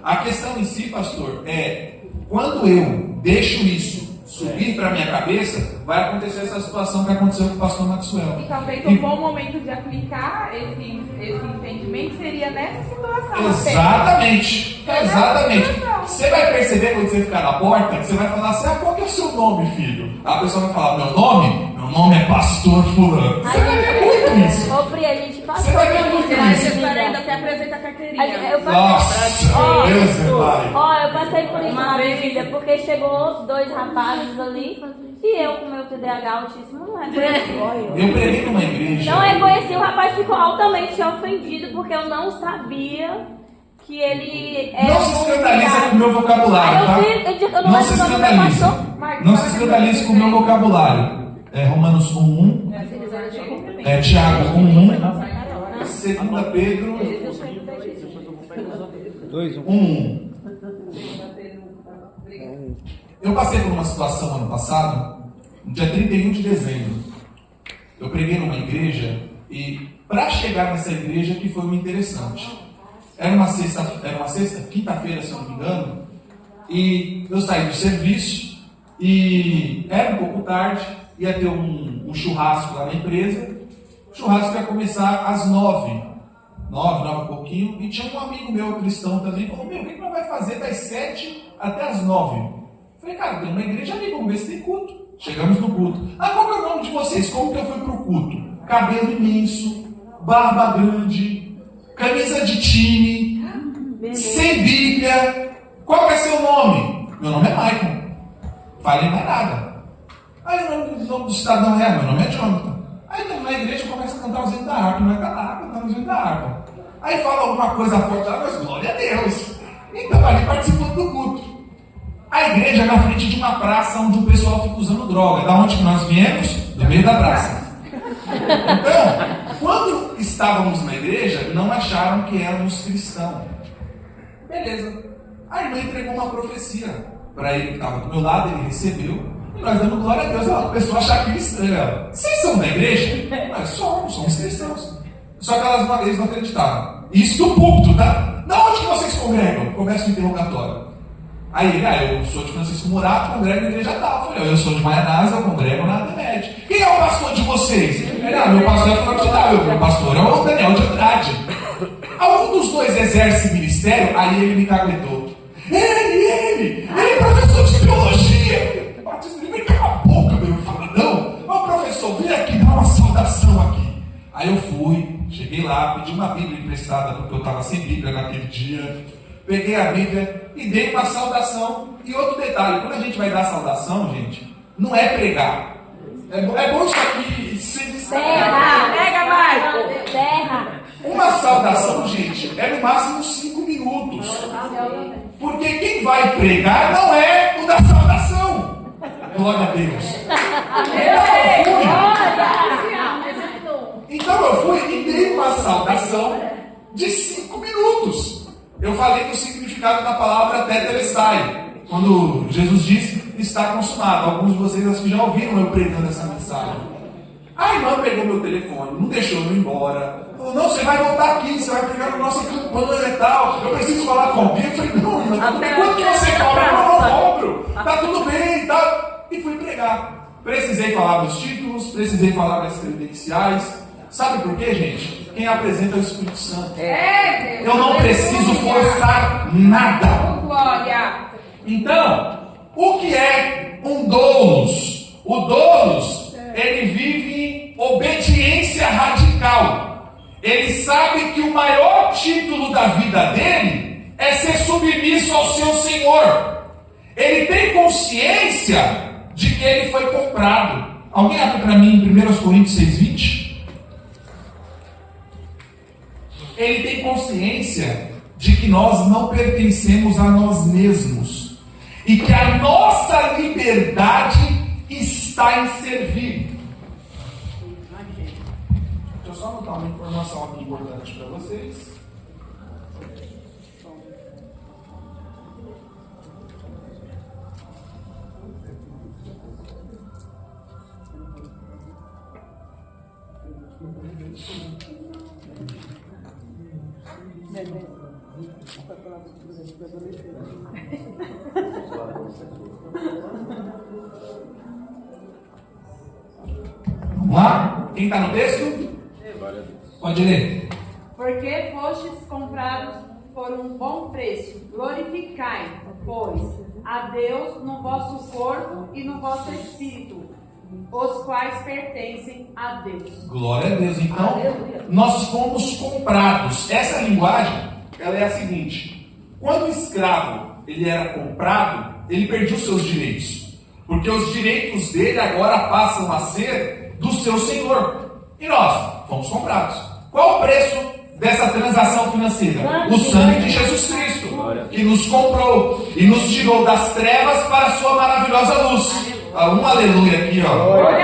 A questão em si, pastor, é quando eu deixo isso subir para minha cabeça, vai acontecer essa situação que aconteceu com o pastor Maxwell. E talvez um bom momento de aplicar esse entendimento seria nessa situação. Exatamente. Você vai perceber quando você ficar na porta, que você vai falar assim, qual que é o seu nome, filho? A pessoa vai falar, meu nome é pastor fulano. Você vai ver muito isso. Ô, Pri, a gente passou. Você vai ver muito isso. Ainda até apresenta a carteirinha. Nossa, Deus é pai. Eu passei por isso na Bíblia, porque chegou 2 rapazes ali e eu com meu TDAH autismo não reconheci. Eu preguei numa igreja. Não reconheci, o rapaz ficou altamente ofendido porque eu não sabia que ele era. Não se escandaliza com o meu vocabulário, tá? Não se escandalize com o meu vocabulário. Romanos 1:1, Tiago 1:1, 2 Pedro 1:1. Eu passei por uma situação ano passado, no dia 31 de dezembro. Eu preguei numa igreja e para chegar nessa igreja que foi muito interessante. Era uma quinta-feira, se eu não me engano, e eu saí do serviço e era um pouco tarde, ia ter um churrasco lá na empresa. O churrasco ia começar às 9 e pouquinho, e tinha um amigo meu cristão também, falou, o que nós vai fazer das 7 até as 9? Eu falei, cara, tem uma igreja ali, vamos ver se tem culto. Chegamos no culto. Qual que é o nome de vocês? Como que eu fui pro culto? Cabelo imenso, barba grande, camisa de time, sem Bíblia. Qual que é seu nome? Meu nome é Michael. Falei mais nada. Aí o nome do cidadão meu nome é Jonathan. Aí estamos na igreja e começa a cantar os hinos da harpa. Não é cantar, cantando os hinos da harpa. Aí fala alguma coisa forte lá, mas glória a Deus. Então ali participando do culto. A igreja é na frente de uma praça onde o pessoal fica usando droga. Da onde que nós viemos? Do meio da praça. Então, quando estávamos na igreja, não acharam que éramos cristãos. Beleza. A irmã entregou uma profecia para ele que estava do meu lado, ele recebeu. E nós dando glória a Deus. A pessoa achar cristã. Vocês são da igreja? Nós somos cristãos. Só que eles não acreditavam. Isso do púlpito, tá? Da onde que vocês congregam? Começa o interrogatório. Aí ele, eu sou de Francisco Murato, congrego na igreja tal. Eu falei, eu sou de Maianás, eu congrego na Adenete. Quem é o pastor de vocês? Ele, meu pastor é fulano de tal, meu pastor é o Daniel de Andrade. Algum dos dois exerce ministério, aí ele me caguetou. Ele é professor de teologia. Batista, ele cala a boca, meu faladão. Ô professor, vem aqui dar uma saudação aqui. Aí eu fui, cheguei lá, pedi uma Bíblia emprestada, porque eu estava sem Bíblia naquele dia. Peguei a Bíblia e dei uma saudação. E outro detalhe, quando a gente vai dar saudação, gente, não é pregar. É bom isso aqui ser destacado. Pega mais! Terra! Uma saudação, gente, é no máximo 5 minutos. Porque quem vai pregar não é o da saudação. Glória a Deus. Então eu fui e dei uma saudação de 5 minutos. Eu falei do significado da palavra tetelestai, quando Jesus disse, está consumado. Alguns de vocês acho que já ouviram eu pregando essa mensagem. A irmã pegou meu telefone, não deixou eu ir embora. Falou, não, você vai voltar aqui, você vai pregar na nossa campanha e tal. Eu preciso falar com alguém. Eu falei, não, irmã, quanto que você cobra? Eu não cobro. Tá tudo bem e tal. E fui pregar. Precisei falar dos títulos, precisei falar das credenciais. Sabe por quê, gente? Quem apresenta é o Espírito Santo. Eu não preciso forçar nada. Então, o que é um doulos? O doulos, ele vive em obediência radical. ele sabe que o maior título da vida dele é ser submisso ao seu Senhor. Ele tem consciência de que ele foi comprado. Alguém abre para mim em 1 Coríntios 6,20? Ele tem consciência de que nós não pertencemos a nós mesmos e que a nossa liberdade está em servir. Deixa eu só anotar uma informação aqui importante para vocês. Vamos lá? Quem está no texto? Pode ler. Porque fostes comprados por um bom preço. Glorificai, pois, a Deus no vosso corpo e no vosso espírito, os quais pertencem a Deus. Glória a Deus. Então, nós fomos comprados. Essa linguagem, ela é a seguinte: quando o escravo ele era comprado, ele perdia os seus direitos, porque os direitos dele agora passam a ser do seu Senhor. E nós fomos comprados. Qual o preço dessa transação financeira? O sangue de Jesus Cristo, que nos comprou e nos tirou das trevas para a sua maravilhosa luz. Um aleluia aqui, ó. Agora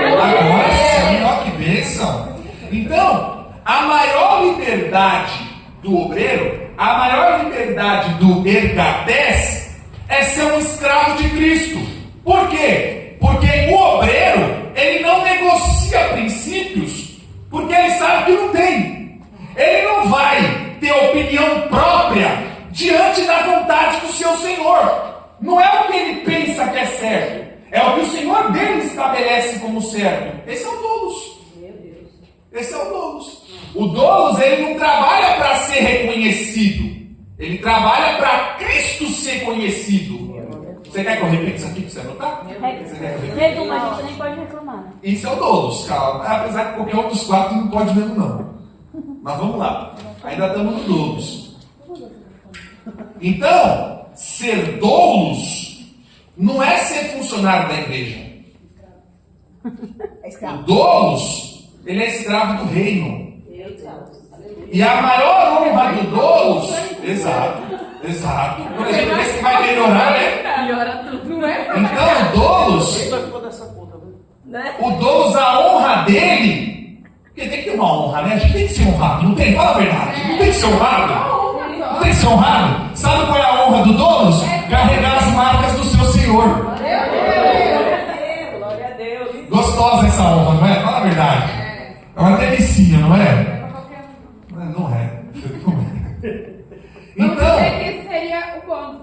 sim, ó, que bênção. Então, a maior liberdade do obreiro, a maior liberdade do ergatés é ser um escravo de Cristo. Por quê? Porque o obreiro, ele não negocia princípios, porque ele sabe que não tem. Ele não vai ter opinião própria diante da vontade do seu Senhor. Não é o que ele pensa que é certo, é o que o Senhor dele estabelece como certo. Esse é o doulos. Esse é o doulos. O doulos, ele não trabalha para ser reconhecido, ele trabalha para Cristo ser conhecido. Você quer que eu repita isso aqui para você anotar? Resuma, a gente nem pode reclamar. Isso é o doulos, calma. Apesar que qualquer um dos quatro não pode mesmo, não. Mas vamos lá. Ainda estamos no doulos. Então, ser doulos não é ser funcionário da igreja. O doulos, ele é escravo do reino. E a maior honra do doulos, exato. Quando a gente pensa que vai melhorar, né? Melhora tudo, não é? Então, o doulos, o doulos, a honra dele, porque tem que ter uma honra, né? A gente tem que ser honrado, não tem? Fala a verdade, não tem que ser honrado. Não tem que ser honrado. Sabe qual é a honra do doulos? Carregar as marcas do seu Senhor. Glória a Deus. Gostosa essa honra, não é? Fala a verdade. É uma delícia, não é? Não é. Vamos Então, dizer que esse seria o ponto.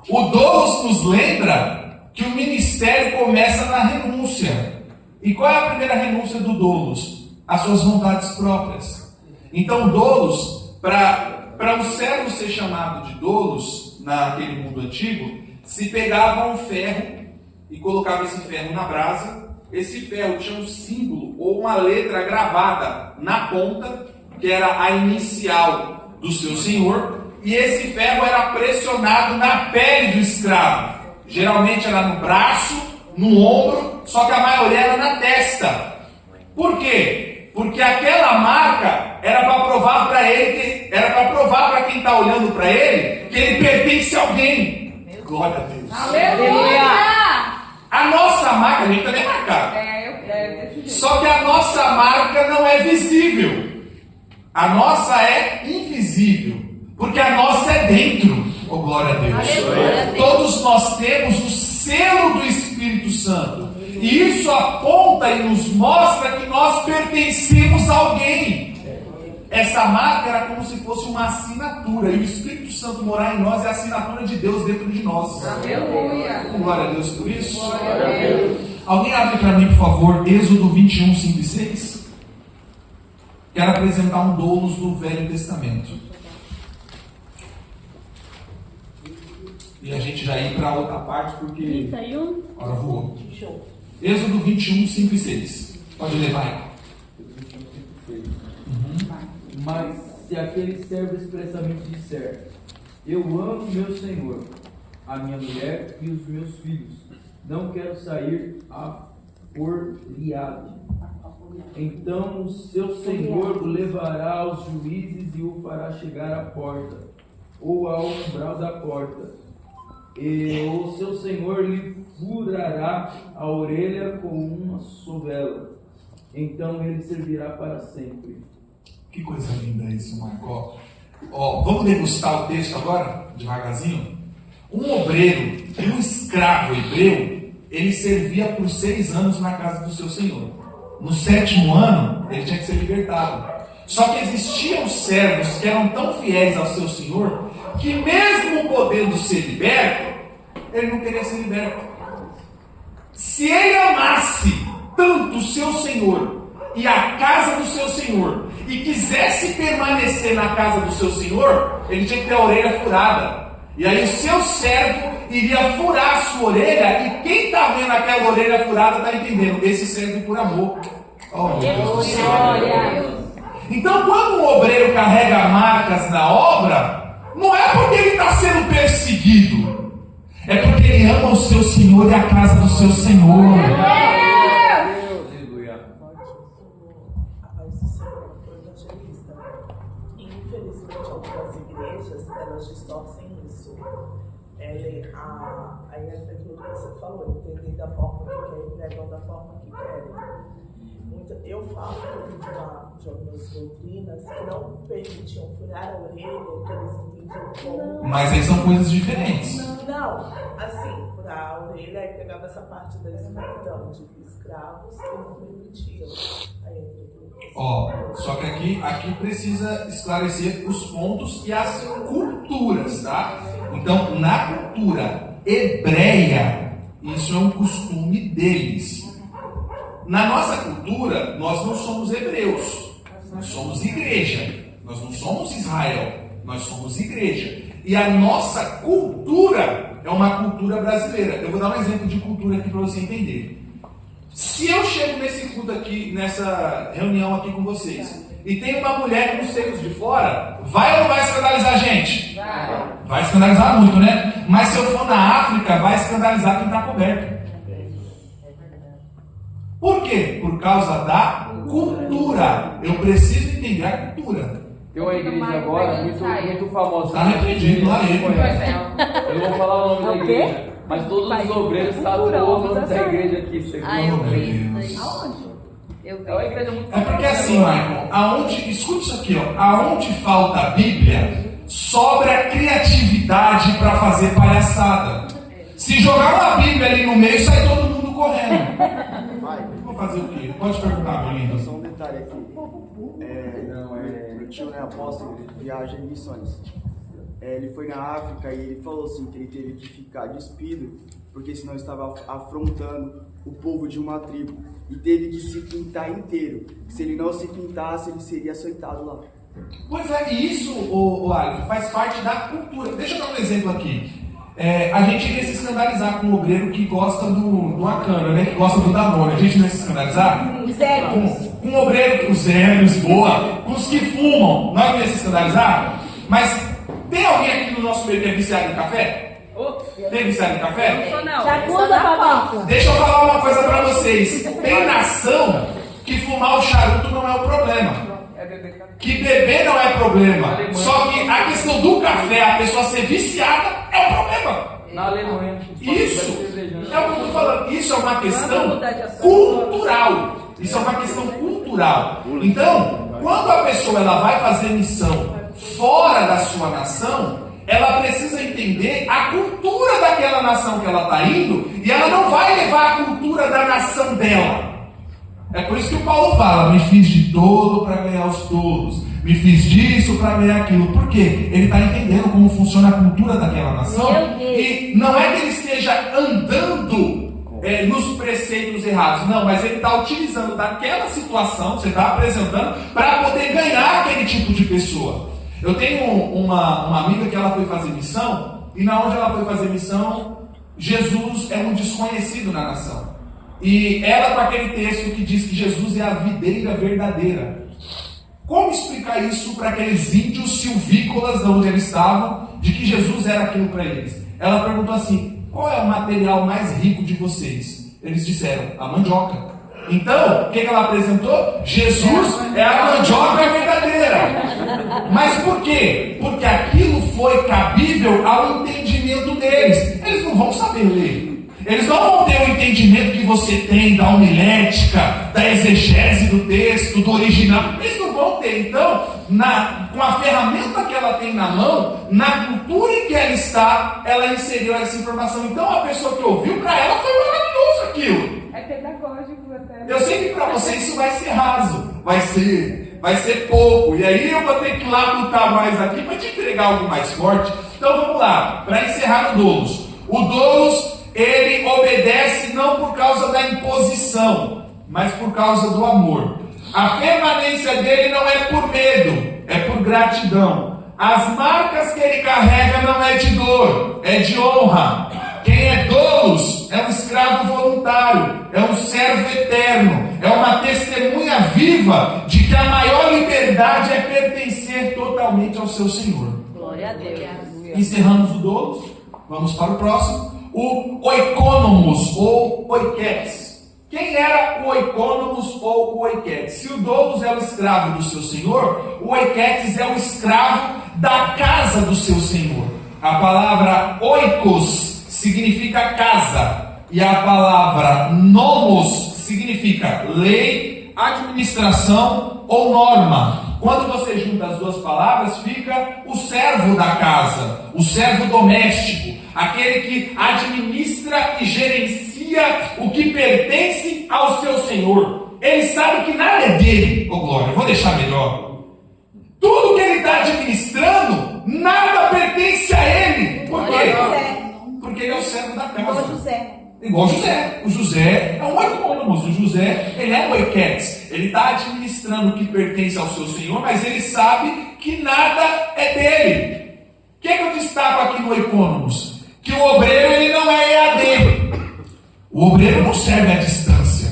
O doulos nos lembra que o ministério começa na renúncia. E qual é a primeira renúncia do doulos? As suas vontades próprias. Então, doulos, para um servo ser chamado de doulos, naquele mundo antigo, se pegava um ferro e colocava esse ferro na brasa. Esse ferro tinha um símbolo ou uma letra gravada na ponta, que era a inicial do seu senhor, e esse ferro era pressionado na pele do escravo. Geralmente era no braço, no ombro, só que a maioria era na testa. Por quê? Porque aquela marca era para provar para ele, era para provar para quem está olhando para ele, que ele pertence a alguém. Glória a Deus. Aleluia! A nossa marca, a gente também é marcado. Desse jeito. Só que a nossa marca não é visível. A nossa é invisível. Porque a nossa é dentro. Oh, glória a Deus. Aleluia. Todos nós temos o selo do Espírito Santo. E isso aponta e nos mostra que nós pertencemos a alguém. Essa marca era como se fosse uma assinatura. E o Espírito Santo morar em nós é a assinatura de Deus dentro de nós. Aleluia. Glória a Deus por isso. Glória a Deus. Alguém abre para mim, por favor, Êxodo 21, 5 e 6. Quero apresentar um doulos do Velho Testamento. E a gente já ir para outra parte, porque... 31. Agora voou. Êxodo 21, 5 e 6. Pode ler, vai. Mas se aquele servo expressamente disser: eu amo meu senhor, a minha mulher e os meus filhos, não quero sair aforriado, então o seu senhor o levará aos juízes e o fará chegar à porta, ou ao umbral da porta, e o seu senhor lhe furará a orelha com uma sovela, então ele servirá para sempre. Que coisa linda isso, Marco. Ó, vamos degustar o texto agora, devagarzinho? Um obreiro e um escravo hebreu, ele servia por 6 anos na casa do seu senhor. No 7º ano, ele tinha que ser libertado. Só que existiam servos que eram tão fiéis ao seu senhor, que mesmo podendo ser liberto, ele não queria ser liberto. Se ele amasse tanto o seu senhor e a casa do seu senhor, e quisesse permanecer na casa do seu senhor, ele tinha que ter a orelha furada. E aí o seu servo iria furar a sua orelha, e quem está vendo aquela orelha furada está entendendo, esse serve por amor. Oh, meu Deus do céu. Então, quando um obreiro carrega marcas na obra, não é porque ele está sendo perseguido, é porque ele ama o seu senhor e a casa do seu senhor. Infelizmente, algumas igrejas, elas distorcem isso. Aí é aquilo que você falou, entender da forma que querem, pregam da forma que querem. Eu falo de algumas doutrinas que não permitiam furar a orelha, que eles entendiam como... Mas aí são coisas diferentes. Não, assim, furar a orelha, aí pegava essa parte da escravidão, de escravos que não permitiam. Só que aqui precisa esclarecer os pontos e as culturas, tá? Então, na cultura hebreia, isso é um costume deles. Na nossa cultura, nós não somos hebreus, nós somos igreja. Nós não somos Israel, nós somos igreja. E a nossa cultura é uma cultura brasileira. Eu vou dar um exemplo de cultura aqui para você entender. Se eu chego nesse culto aqui, nessa reunião aqui com vocês, e tem uma mulher com os seios de fora, vai ou não vai escandalizar a gente? Vai escandalizar muito, né? Mas se eu for na África, vai escandalizar quem está coberto. Por quê? Por causa da cultura. Eu preciso entender a cultura. Tem uma igreja agora muito famosa. Está repreendido lá ele. Eu não vou falar o nome da igreja, mas todos os obreiros tatuam o nome da igreja aqui. É uma igreja muito É porque assim, Michael, escuta isso aqui, ó, aonde falta a Bíblia, sobra criatividade para fazer palhaçada. Se jogar uma Bíblia ali no meio, sai todo mundo correndo. Vou fazer o quê? Pode perguntar, meu lindo. Só um detalhe aqui. Meu tio, apóstolo, ele viaja em missões. Ele foi na África e ele falou assim que ele teve que ficar despido, porque senão estava afrontando o povo de uma tribo. E teve que se pintar inteiro. Se ele não se pintasse, ele seria açoitado lá. Pois é, e isso, Alisson, faz parte da cultura. Deixa eu dar um exemplo aqui. A gente iria se escandalizar com um obreiro que gosta do Acana, né? Que gosta do Danone. A gente não ia se escandalizar? Com um obreiro, os zébios, boa. Com os que fumam, nós não ia se escandalizar? Mas tem alguém aqui no nosso meio que é viciado em café? Tem viciado em café? Deixa eu falar uma coisa pra vocês. Tem nação que fumar o charuto não é o problema. Que beber não é problema. Só que a questão do café, a pessoa ser viciada, é o problema. Na Alemanha. Isso é o que eu estou falando. Isso é uma questão cultural. Isso é uma questão cultural. Então, quando a pessoa ela vai fazer missão fora da sua nação, ela precisa entender a cultura daquela nação que ela está indo, e ela não vai levar a cultura da nação dela. É por isso que o Paulo fala: me fiz de todo para ganhar os todos, me fiz disso para ganhar aquilo. Por quê? Ele está entendendo como funciona a cultura daquela nação, e não é que ele esteja andando nos preceitos errados, não, mas ele está utilizando daquela situação que você está apresentando para poder ganhar aquele tipo de pessoa. Eu tenho uma amiga que ela foi fazer missão, e na onde ela foi fazer missão, Jesus é um desconhecido na nação. E ela com aquele texto que diz que Jesus é a videira verdadeira. Como explicar isso para aqueles índios silvícolas de onde eles estavam, de que Jesus era aquilo para eles? Ela perguntou assim: qual é o material mais rico de vocês? Eles disseram: a mandioca. Então, o que ela apresentou? Jesus é a mandioca verdadeira. Mas por quê? Porque aquilo foi cabível ao entendimento deles. Eles não vão saber ler. Eles não vão ter o entendimento que você tem da homilética, da exegese do texto, do original. Eles não vão ter. Então, com a ferramenta que ela tem na mão, na cultura em que ela está, ela inseriu essa informação. Então, a pessoa que ouviu, para ela foi maravilhoso aquilo. É pedagógico até. Eu sei que para você isso vai ser raso, vai ser pouco. E aí eu vou ter que ir lá lutar mais aqui para te entregar algo mais forte. Então vamos lá, para encerrar o doulos. O doulos, ele obedece não por causa da imposição, mas por causa do amor. A permanência dele não é por medo, é por gratidão. As marcas que ele carrega não é de dor, é de honra. Quem é doulos é um escravo voluntário, é um servo eterno, é uma testemunha viva de que a maior liberdade é pertencer totalmente ao seu Senhor. Glória a Deus. Encerramos o doulos, vamos para o próximo. O oikonomos ou oiketes. Quem era o oikonomos ou o oiketes? Se o doulos é o escravo do seu senhor, o oiketes é o escravo da casa do seu senhor. A palavra oikos significa casa, e a palavra nomos significa lei, administração ou norma. Quando você junta as duas palavras, fica o servo da casa, o servo doméstico, aquele que administra e gerencia o que pertence ao seu senhor. Ele sabe que nada é dele. Ô glória, vou deixar melhor. Tudo que ele está administrando, nada pertence a ele. Por quê? Porque ele é o servo da casa. Igual José. Igual José. O José é um oikonomos. O José, ele é um oiketes. Ele está administrando o que pertence ao seu senhor, mas ele sabe que nada é dele. O que eu destaco aqui no oikonomos? Que o obreiro, ele não é EAD. O obreiro não serve à distância.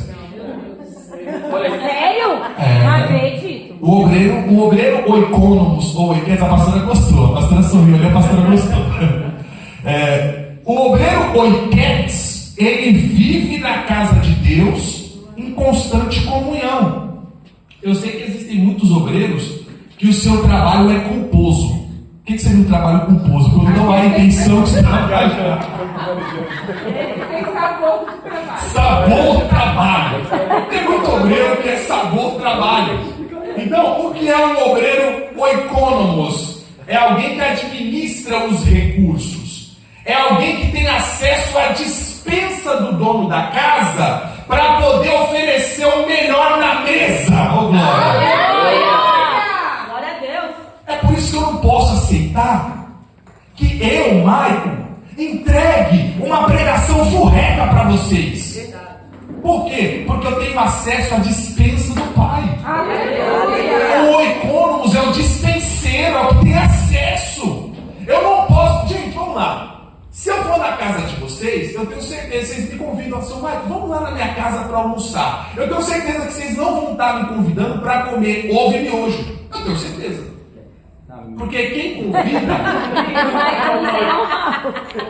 Sério? Não acredito. O obreiro oikonomos ou oiketes, a pastora gostou. A pastora sorriu ali, a pastora gostou. O obreiro oiketes, ele vive na casa de Deus em constante comunhão. Eu sei que existem muitos obreiros que o seu trabalho é culposo. O que seria um trabalho culposo? Quando não há intenção de trabalhar. Tem sabor de trabalho. Sabor trabalho. Tem muito obreiro que é sabor trabalho. Então, o que é um obreiro oikonomos? É alguém que administra os recursos. É alguém que tem acesso à dispensa do dono da casa para poder oferecer o melhor na mesa. Oh, glória! Glória a Deus. É por isso que eu não posso aceitar que eu, Maicon, entregue uma pregação furreca para vocês. Por quê? Porque eu tenho acesso à dispensa do Pai. O oikonomos é o dispenseiro, é o que tem acesso. Eu não posso... Gente, vamos lá. Se eu for na casa de vocês, eu tenho certeza, vocês me convidam, seu Maicon, vamos lá na minha casa para almoçar. Eu tenho certeza que vocês não vão estar me convidando para comer ovo e miojo. Eu tenho certeza. Porque quem convida...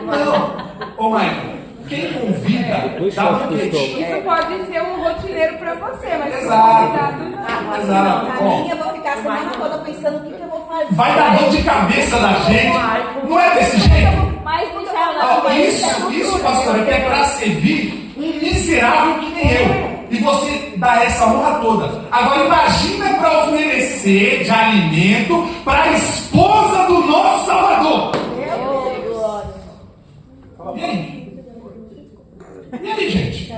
Não. Ô Maicon, quem convida dá um queijo. Isso pode ser um rotineiro para você, mas Exato. Na minha, eu vou ficar a semana toda pensando o que eu vou fazer. Vai dar dor de cabeça da gente. Não é desse jeito? Mas, Michel, Isso, pastor, é que é para servir um miserável que nem eu. E você dá essa honra toda. Agora imagina para oferecer de alimento para a esposa do nosso Salvador. E aí? E aí, gente?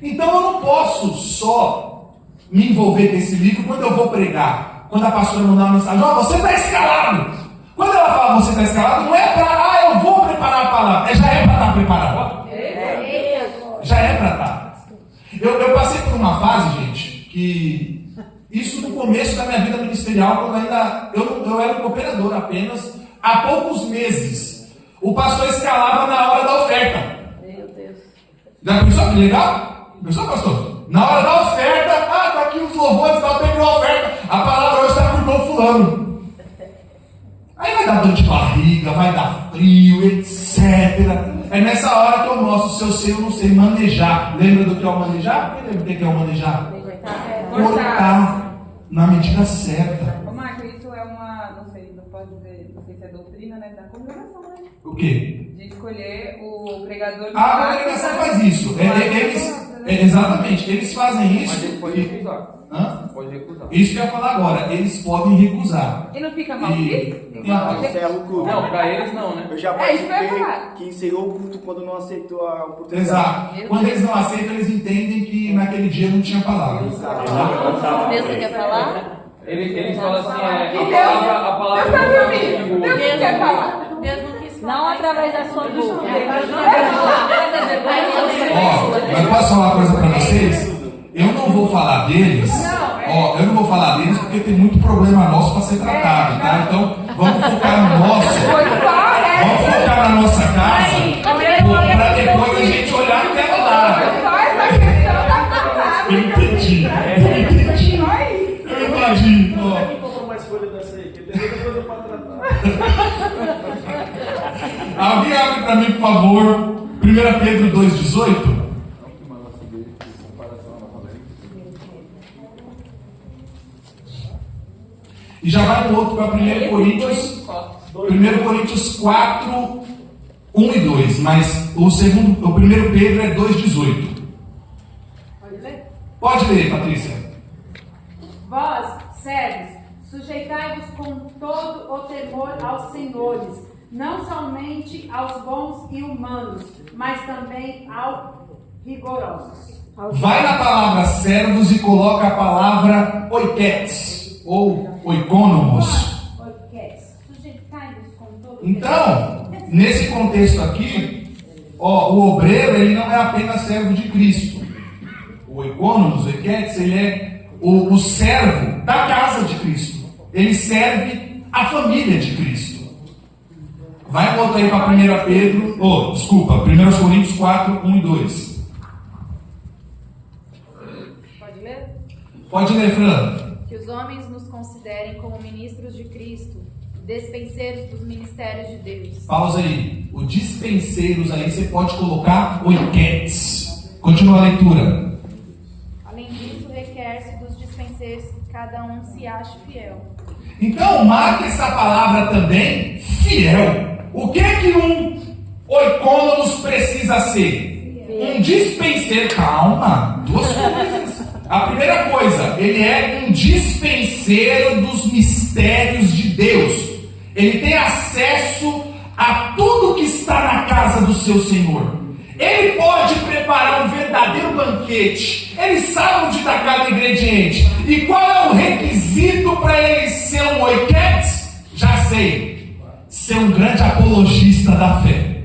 Então eu não posso só me envolver com esse livro quando eu vou pregar. Quando a pastora mandar uma mensagem, você está escalado. Quando ela fala você está escalado, não é para, eu vou preparar a palavra. Já é para estar preparado. Já é para estar. Eu passei por uma fase, gente, que isso no começo da minha vida ministerial, quando ainda eu era um cooperador apenas, há poucos meses, o pastor escalava na hora da oferta. Meu Deus. Já pensou que legal? Pensou, pastor? Na hora da oferta, tá aqui os louvores, terminou a oferta, a palavra hoje está fulano. Aí vai dar dor de barriga, vai dar frio, etc. É nessa hora que eu mostro se eu sei ou não sei manejar. Lembra do que é o manejar? Quem lembra o que é o manejar? Cortar na medida certa. Ô Marco, isso é uma, não sei se é doutrina, né, da congregação, né? O quê? De escolher o pregador. A congregação faz isso. Exatamente, eles fazem isso. Mas eles podem recusar. Hã? Pode recusar. Isso que eu ia falar agora, eles podem recusar. E não fica mal visto? Encerra o culto. Não, pra eles não, né? Eu já É, isso que eu ia participei falar. que encerrou o culto quando não aceitou a oportunidade. Exato. Quando eles não aceitam, eles entendem que naquele dia não tinha palavra. Deus não quer falar? Eles falam assim, E a palavra Deus tá dormindo. Deus não quer falar. Deus não quis falar. Não através da sua boca. Mas posso falar uma coisa pra vocês? Eu não vou falar deles. Eu não vou falar deles porque tem muito problema nosso para ser tratado, tá? Então vamos focar no nosso. Vamos focar na nossa casa para depois a gente olhar aquela lá. Eu entendi. Eu imagino. Quem comprou mais folha dessa aí? Que tem muita coisa para tratar. Alguém abre para mim, por favor, 1 Pedro 2,18. E já vai no outro para 1 Coríntios 4, 1 e 2. Mas o 1 Pedro é 2,18. Pode ler? Pode ler, Patrícia. Vós, servos, sujeitai-vos com todo o temor aos senhores, não somente aos bons e humanos, mas também aos rigorosos. Vai na palavra servos e coloca a palavra oiketes, ou oikônomos. Sujeitai-vos com todo o Então, nesse contexto aqui, o obreiro ele não é apenas servo de Cristo. O oikônomos, o oiketes, ele é o servo da casa de Cristo. Ele serve a família de Cristo. Vai voltar aí para 1 Pedro, 1 Coríntios 4, 1 e 2. Pode ler? Pode ler, Fran. Que os homens nos considerem como ministros de Cristo, despenseiros dos ministérios de Deus. Pausa aí. O dispenseiros aí você pode colocar oiketes. Continua a leitura. Além disso, requer-se dos dispenseiros que cada um se ache fiel. Então, marque essa palavra também, fiel. O que é que um oikônomos precisa ser? Um dispenseiro. Calma, duas coisas. A primeira coisa, ele é um dispenseiro dos mistérios de Deus. Ele tem acesso a tudo que está na casa do seu Senhor. Ele pode preparar um verdadeiro banquete. Ele sabe onde está cada ingrediente. E qual é o requisito para ele ser um oiketes? Já sei. Ser um grande apologista da fé.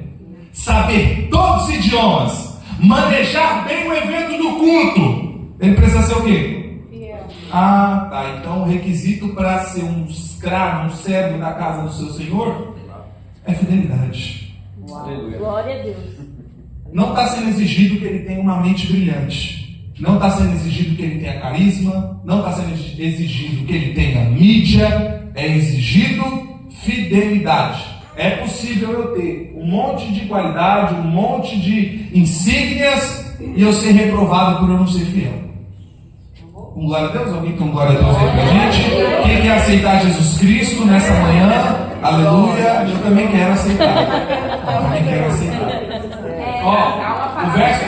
Saber todos os idiomas. Manejar bem o evento do culto. Ele precisa ser o quê? Fiel. Ah, tá. Então o requisito para ser um escravo, um servo da casa do seu Senhor é fidelidade. Glória a Deus. Não está sendo exigido que ele tenha uma mente brilhante. Não está sendo exigido que ele tenha carisma. Não está sendo exigido que ele tenha mídia. É exigido fidelidade. É possível eu ter um monte de qualidade, um monte de insígnias e eu ser reprovado por eu não ser fiel. Com glória a Deus? Alguém com glória a Deus aí pra gente? Quem quer aceitar Jesus Cristo nessa manhã? Aleluia. Eu também quero aceitar. Eu também quero aceitar. O verso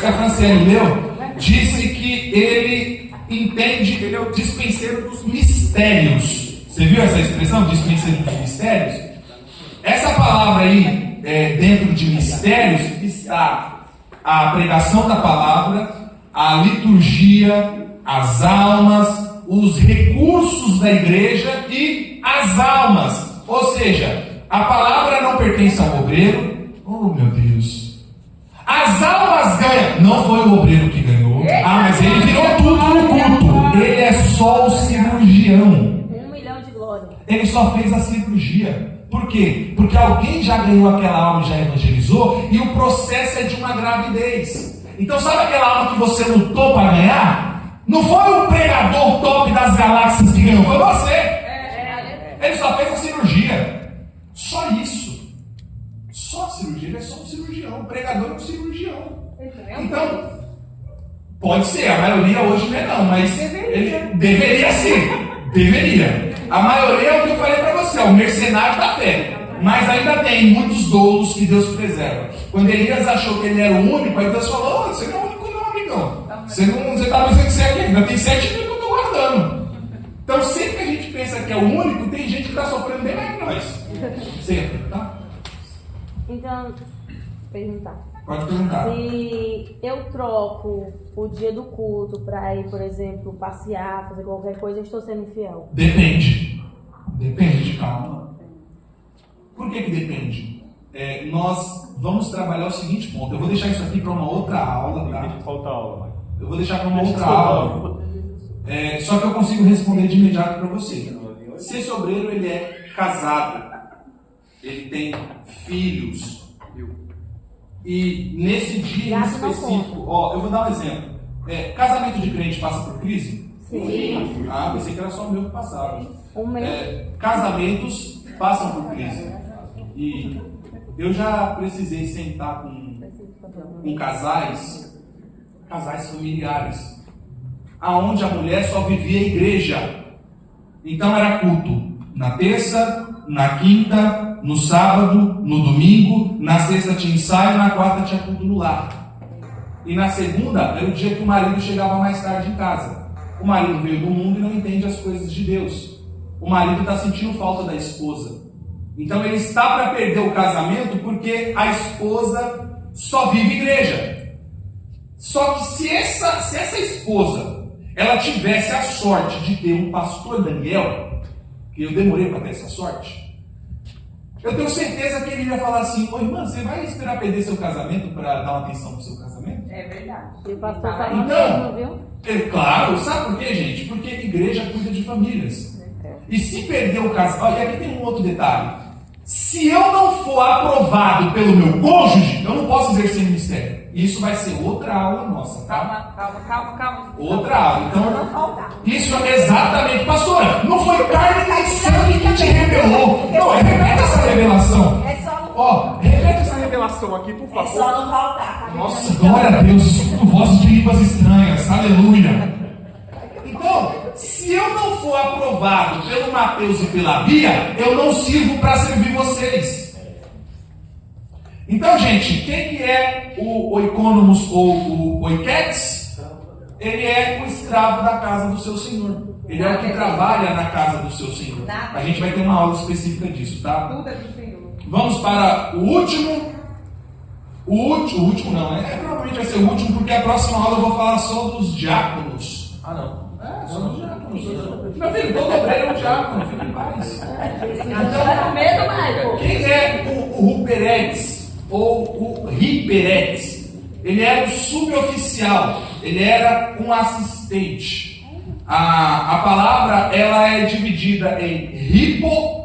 que a Franciele leu, disse que ele entende, ele é o dispenseiro dos mistérios. Você viu essa expressão, dispenseiro dos mistérios? Essa palavra aí, dentro de mistérios, está a pregação da palavra, a liturgia, as almas, os recursos da igreja e as almas. Ou seja, a palavra não pertence ao obreiro. Oh, meu Deus. As almas ganham. Não foi o obreiro que ganhou. Ah, mas ele virou tudo no culto. Ele é só o cirurgião. 1 milhão de glória. Ele só fez a cirurgia. Por quê? Porque alguém já ganhou aquela alma e já evangelizou. E o processo é de uma gravidez. Então sabe aquela alma que você lutou para ganhar? Não foi o pregador top das galáxias que ganhou, foi você. Ele só fez a cirurgia. Só isso. Só a cirurgia. Ele é só um cirurgião. O pregador é um cirurgião. Então, pode ser. A maioria hoje não é não, mas ele deveria ser. Deveria. A maioria é o que eu falei para você, é o mercenário da fé. Mas ainda tem muitos doulos que Deus preserva. Quando Elias achou que ele era o único, aí Deus falou: você não é o único não, amigão. Você está dizendo que você é quem? Ainda tem 7 mil que eu estou guardando. Então sempre que a gente pensa que é o único, tem gente que está sofrendo bem mais que nós. Sempre, tá? Então, perguntar. Pode perguntar. Se eu troco o dia do culto para ir, por exemplo, passear, fazer qualquer coisa, eu estou sendo infiel? Depende. Depende, calma. Por que depende? Nós vamos trabalhar o seguinte ponto. Eu vou deixar isso aqui para uma outra aula, tá? Falta aula, Mike. Eu vou deixar para uma outra aula. Só que eu consigo responder de imediato para você. Se esse obreiro ele é casado, ele tem filhos, e nesse dia em específico, eu vou dar um exemplo. Casamento de crente passa por crise? Sim. Ah, pensei que era só o meu que passava. Casamentos passam por crise. E eu já precisei sentar com casais familiares, aonde a mulher só vivia a igreja. Então era culto na terça, na quinta, no sábado, no domingo, na sexta tinha ensaio, na quarta tinha culto no lar. E na segunda era o dia que o marido chegava mais tarde em casa. O marido veio do mundo e não entende as coisas de Deus. O marido está sentindo falta da esposa. Então ele está para perder o casamento porque a esposa só vive igreja. Só que se essa esposa ela tivesse a sorte de ter um pastor Daniel, que eu demorei para ter essa sorte, eu tenho certeza que ele ia falar assim: ô irmã, você vai esperar perder seu casamento para dar uma atenção pro seu casamento? É verdade. E o pastor fala Então, mesmo, viu? Claro, sabe por quê, gente? Porque a igreja cuida de famílias. E se perder o casamento, e aqui tem um outro detalhe: se eu não for aprovado pelo meu cônjuge, eu não posso exercer ministério. Isso vai ser outra aula nossa, tá? Calma. Outra aula. Então, isso é exatamente, pastora, não foi carne nem sangue que te revelou. Não, repete essa revelação. Repete essa revelação aqui, por favor. É só não faltar. Nossa, glória a Deus, escuto vozes de línguas estranhas, aleluia. Então, se eu não for aprovado pelo Mateus e pela Bia, eu não sirvo para servir vocês. Então, gente, quem que é o oikonomos ou o oiketes? Ele é o escravo da casa do seu senhor. Ele é o que trabalha na casa do seu senhor. A gente vai ter uma aula específica disso, tá? Tudo é do Senhor. Vamos para o último. O último não, provavelmente vai ser o último, porque a próxima aula eu vou falar só dos diáconos. Ah, não. Só dos diáconos. Meu filho, todo obreiro é um diácono, fica em paz. Então, quem é o Ruperetes? Ou o Riperetes? Ele era um suboficial, ele era um assistente. A palavra ela é dividida em ripo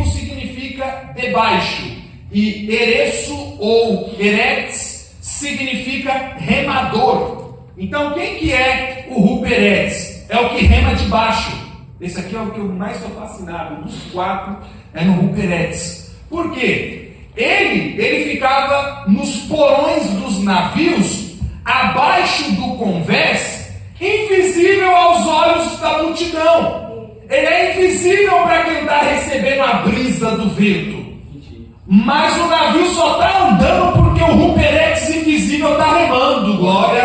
significa debaixo, e ereço ou eretes significa remador. Então quem que é o Ruperetes? É o que rema de baixo. Esse aqui é o que eu mais estou fascinado dos 4, é no Ruperetes. Por quê? Ele ficava nos porões dos navios, abaixo do convés, invisível aos olhos da multidão. Ele é invisível para quem está recebendo a brisa do vento. Mas o navio só está andando porque o Ruperetes invisível está remando. Glória!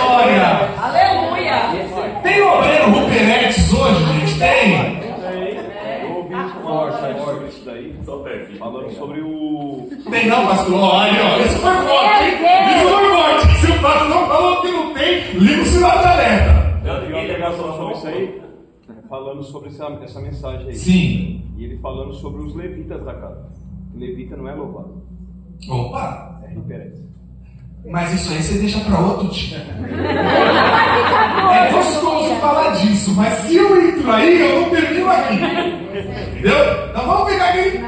Glória! Aleluia! Tem obreiro Ruperetes hoje, gente? Tem! Eu ouvi sobre isso daí, falando sobre o... Tem não, pastor? Olha, isso foi forte, hein? Isso foi forte. Se o pastor não falou que não tem, liga o sinal de alerta. Eu ia pegar sobre isso aí, falando sobre essa mensagem aí. Sim. E ele falando sobre os levitas da casa. Levita não é louvado. Opa! É Ruperetes. Mas isso aí você deixa para outro dia. É gostoso falar disso, mas se eu entro aí, eu não termino aqui. Entendeu? Então vamos pegar aqui.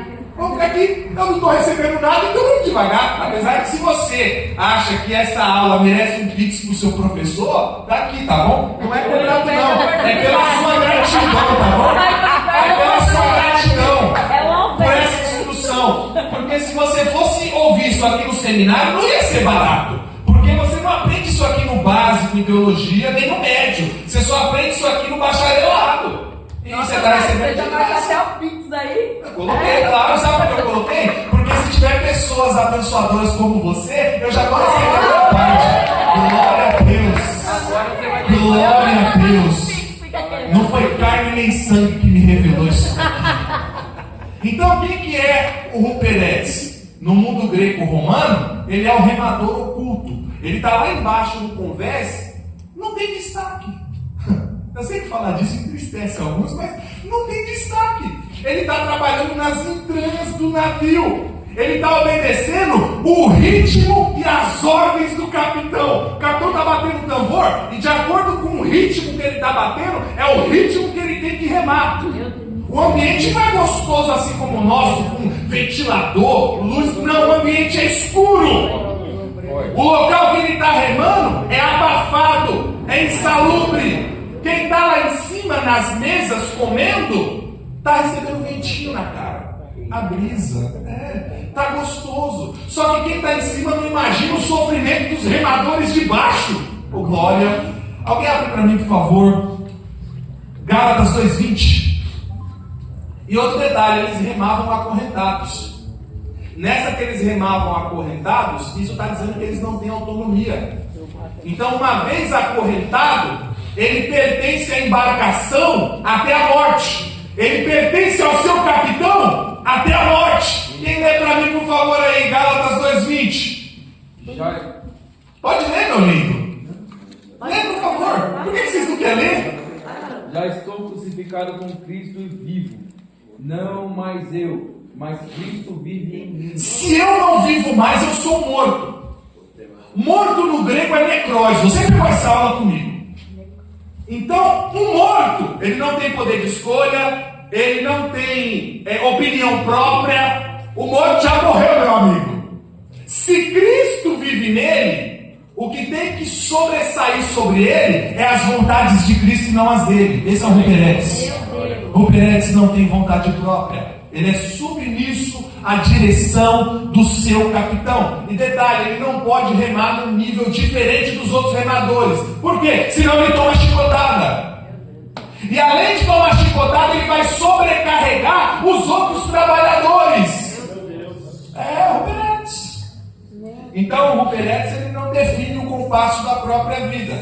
Vamos ficar aqui, eu não estou recebendo nada, então vamos devagar. Apesar que se você acha que essa aula merece um pix pro seu professor, tá aqui, tá bom? Não é por nada não, é pela sua gratidão, tá bom? É pela sua gratidão por essa instrução. Porque se você fosse ouvir isso aqui no seminário, não ia ser barato. Porque você não aprende isso aqui no básico, em teologia, nem no médio. Você só aprende isso aqui no bacharelado. E Nossa, você está recebendo você de já vai graça. até o Pix aí? Eu coloquei, claro. Sabe por que eu coloquei? Porque se tiver pessoas abençoadoras como você, eu já estou recebendo a parte. Glória a Deus. Glória a Deus. Não foi carne nem sangue que me revelou isso. Então, quem que é o Ruperetes? No mundo greco-romano, ele é o remador oculto. Ele está lá embaixo no convés, não tem destaque. Eu sei que falar disso entristece alguns, mas não tem destaque. Ele está trabalhando nas entranhas do navio. Ele está obedecendo o ritmo e as ordens do capitão. O capitão está batendo o tambor e de acordo com o ritmo que ele está batendo, é o ritmo que ele tem que remar. O ambiente não é gostoso assim como o nosso, com ventilador, luz. Não, o ambiente é escuro. O local que ele está remando é abafado, é insalubre. Quem está lá em cima nas mesas comendo, está recebendo ventinho na cara. A brisa, está gostoso. Só que quem está em cima não imagina o sofrimento dos remadores de baixo. Ô glória. Alguém abre para mim, por favor. Gálatas 2:20. E outro detalhe, eles remavam acorrentados. Nessa que eles remavam acorrentados, isso está dizendo que eles não têm autonomia. Então, uma vez acorrentado, ele pertence à embarcação até a morte. Ele pertence ao seu capitão até a morte. Quem lê para mim, por favor, aí, Gálatas 2:20. Pode ler, meu lindo. Lê, por favor. Por que vocês não querem ler? Já estou crucificado com Cristo e vivo. Não mais eu, mas Cristo vive em mim. Se eu não vivo mais, eu sou morto. Morto no grego é necrós. Você pegou essa aula comigo. Então, o morto, ele não tem poder de escolha, ele não tem opinião própria. O morto já morreu, meu amigo. Se Cristo vive nele, o que tem que sobressair sobre ele é as vontades de Cristo e não as dele. Esse é o Ruperetes. O Ruperetes não tem vontade própria. Ele é submisso à direção do seu capitão. E detalhe, ele não pode remar num nível diferente dos outros remadores. Por quê? Senão ele toma chicotada. E além de tomar chicotada, ele vai sobrecarregar os outros trabalhadores. É, o Ruperetes. Então o Ruperetes, ele não define o compasso da própria vida.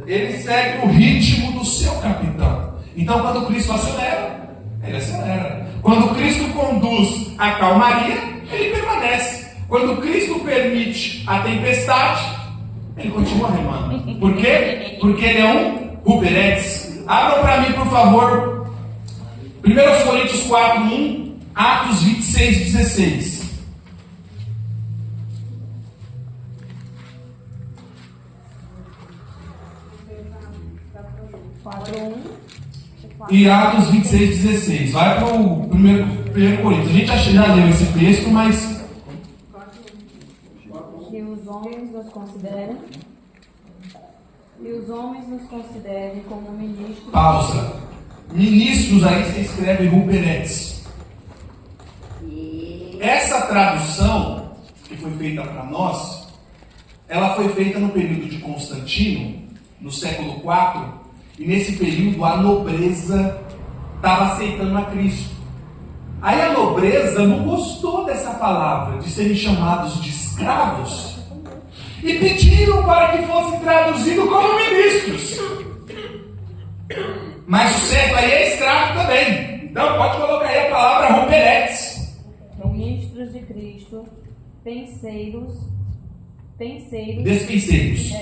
Ele segue o ritmo do seu capitão. Então quando Cristo acelera, ele acelera. Quando Cristo conduz a calmaria, ele permanece. Quando Cristo permite a tempestade, ele continua remando. Por quê? Porque ele é um Ruperetes. Abram para mim, por favor, 1 Coríntios 4:1, Atos 26:16. E Atos 26:16. Vai para o 1 Coríntios. A gente já leu esse texto, mas Que os homens nos considerem. E os homens nos considerem como ministros. Pausa. Ministros aí se escreve Ruperetes. Essa tradução que foi feita para nós, ela foi feita no período de Constantino, no século IV. E nesse período a nobreza estava aceitando a Cristo. Aí a nobreza não gostou dessa palavra, de serem chamados de escravos, e pediram para que fosse traduzido como ministros. Mas o certo aí é escravo também. Então pode colocar aí a palavra Ruperetes. Ministros de Cristo, penseiros. Despenseiros.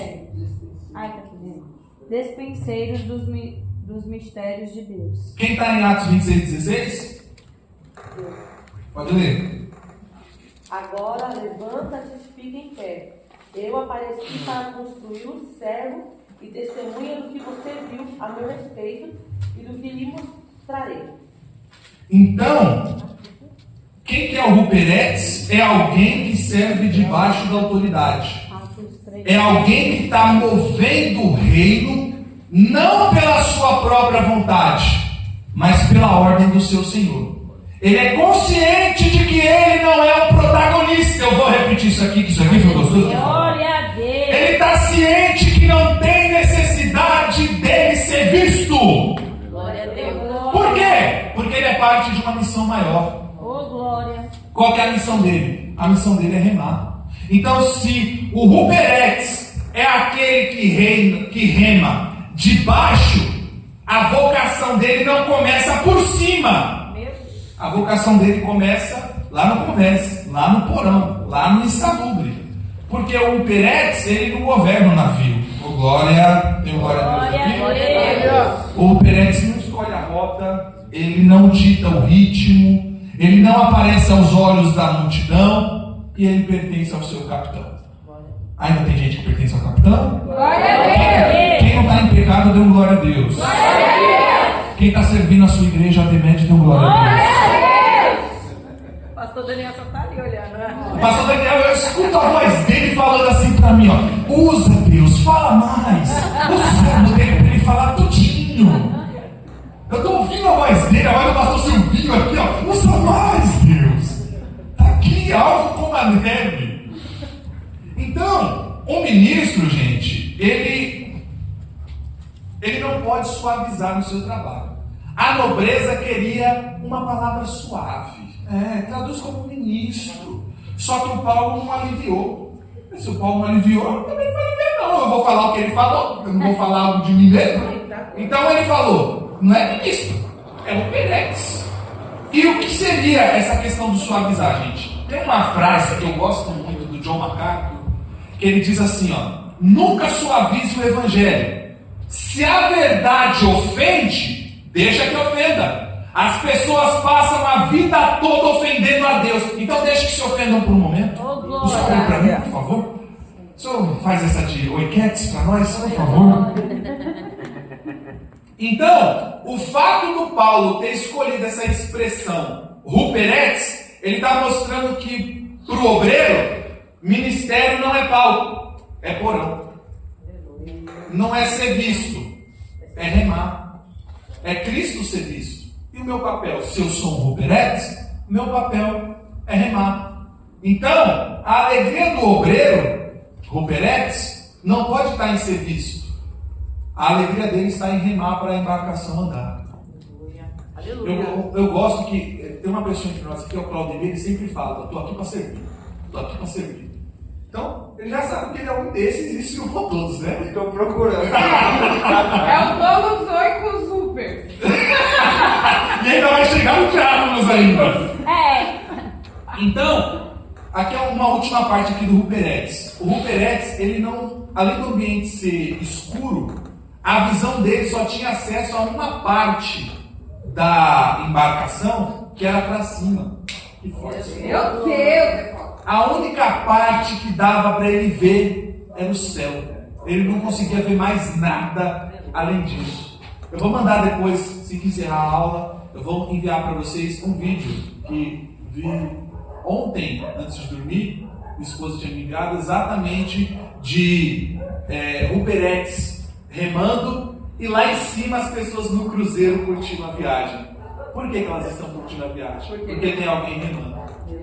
Despenseiros dos mistérios de Deus. Quem está em Atos 26:16? Pode ler. Agora levanta-te e fica em pé. Eu apareci para construí-lo servo e testemunha do que você viu a meu respeito e do que lhe mostrarei. Então, Quem que é o Ruperetes? É alguém que serve debaixo da autoridade. É alguém que está movendo o reino, não pela sua própria vontade, mas pela ordem do seu Senhor. Ele é consciente de que ele não é o protagonista. Eu vou repetir isso aqui, que isso aqui foi gostoso. Glória a Deus. Ele está ciente que não tem necessidade dele ser visto. Glória a Deus. Por quê? Porque ele é parte de uma missão maior. Oh, glória. Qual que é a missão dele? A missão dele é remar. Então, se o Ruperetes é aquele que rema de baixo, a vocação dele não começa por cima. A vocação dele começa lá no convés, lá no porão, lá no insalubre. Porque o Ruperetes, ele não governa o navio. Oh, glória, tem glória a Deus aqui. O Ruperetes não escolhe a rota, ele não dita o ritmo, ele não aparece aos olhos da multidão e ele pertence ao seu capitão. Ainda tem gente que pertence ao capitão? Glória a Deus! Quem não está em pecado, dê glória a Deus. Glória a Deus! Quem está servindo a sua igreja, Ademed, dê glória a Deus. Pastor Daniel só tá ali olhando, né? O pastor Daniel, eu escuto a voz dele falando assim para mim, ó. Usa, Deus, fala mais. O servo dele para ele falar tudinho. Eu estou ouvindo a voz dele, a voz do pastor Silvinho aqui, ó. Usa mais, Deus. Está aqui, alvo como a neve. Então, o ministro, gente, ele não pode suavizar no seu trabalho. A nobreza queria uma palavra suave. Traduz como ministro. Só que o Paulo não aliviou. Se o Paulo não aliviou, eu também não vou aliviar, não. Eu vou falar o que ele falou, eu não vou falar algo de mim mesmo. Então ele falou, não é ministro, é o Ruperetes. E o que seria essa questão do suavizar, gente? Tem uma frase que eu gosto muito do John MacArthur, que ele diz assim, ó: nunca suavize o evangelho. Se a verdade ofende, deixa que ofenda. As pessoas passam a vida toda ofendendo a Deus. Então deixa que se ofendam por um momento. O senhor olha para mim, por favor. O senhor faz essa de oiquetes para nós, por favor. Então, o fato do Paulo ter escolhido essa expressão Ruperetes, ele está mostrando que para o obreiro, ministério não é palco, é porão. Não é ser visto, é remar. É Cristo ser visto. E o meu papel, se eu sou um Ruperetes, meu papel é remar. Então, a alegria do obreiro, Ruperetes, não pode estar em ser visto. A alegria dele está em remar para a embarcação andar. Eu gosto que tem uma pessoa entre nós que é o Claudio, ele sempre fala: estou aqui para servir. Estou aqui para servir. Então, ele já sabe que ele é um desses e se não for todos, né? Estou procurando. É o todos oito super. E ainda vai chegar no diálogo ainda. Então, aqui é uma última parte aqui do Ruperetes. O Ruperetes, ele não, além do ambiente ser escuro, a visão dele só tinha acesso a uma parte da embarcação que era para cima. Que forte. Meu Deus! A única parte que dava para ele ver era o céu. Ele não conseguia ver mais nada além disso. Eu vou mandar depois, se quiser encerrar a aula, eu vou enviar para vocês um vídeo que vi ontem, antes de dormir. Minha esposa tinha me enviado exatamente de Ruperetes remando e lá em cima as pessoas no cruzeiro curtindo a viagem. Por que elas estão curtindo a viagem? Porque tem alguém remando.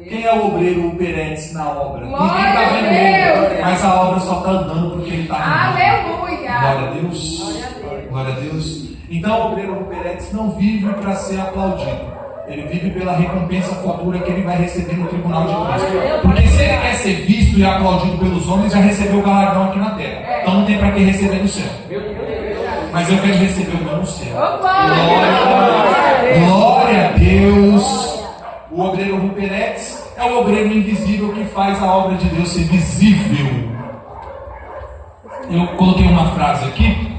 Quem é o obreiro Ruperetes na obra? Ninguém está vendo ele, mas a obra só está andando porque ele está remando. Aleluia! Glória a Deus. Glória a Deus. Então o obreiro Ruperetes não vive para ser aplaudido. Ele vive pela recompensa futura que ele vai receber no tribunal de Cristo. Porque se ele quer ser visto e aplaudido pelos homens, já recebeu o galardão aqui na terra. Então não tem para que receber no céu. Mas eu quero receber o meu no céu. Glória a Deus. O obreiro Ruperetes é o obreiro invisível que faz a obra de Deus ser visível. Eu coloquei uma frase aqui.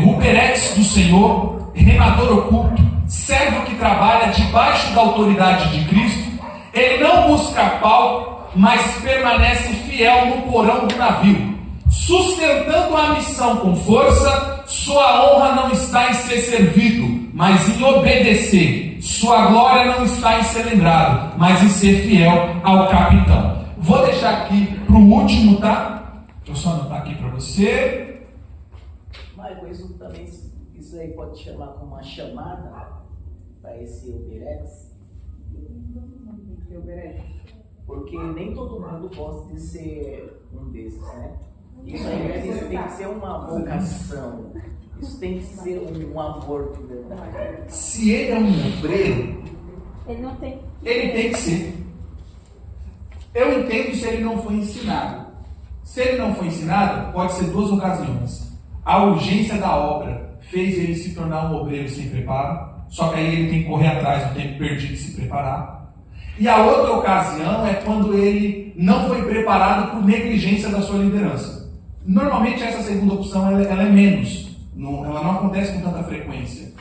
Ruperetes do Senhor, remador oculto, servo que trabalha debaixo da autoridade de Cristo. Ele não busca palco, mas permanece fiel no porão do navio, sustentando a missão com força. Sua honra não está em ser servido, mas em obedecer. Sua glória não está em ser lembrado, mas em ser fiel ao capitão. Vou deixar aqui para o último, tá? Deixa eu só anotar aqui para você. Mas isso aí pode chamar como uma chamada para esse Oberex. Porque nem todo mundo gosta de ser um desses, né? Isso aí tem que ser uma vocação. Isso tem que ser um amor de verdade. Se ele é um obreiro, ele não tem. Ele tem que ser. Eu entendo se ele não foi ensinado. Se ele não foi ensinado, pode ser duas ocasiões. A urgência da obra fez ele se tornar um obreiro sem preparo, só que aí ele tem que correr atrás do tempo perdido de se preparar. E a outra ocasião é quando ele não foi preparado por negligência da sua liderança. Normalmente essa segunda opção ela é menos, ela não acontece com tanta frequência.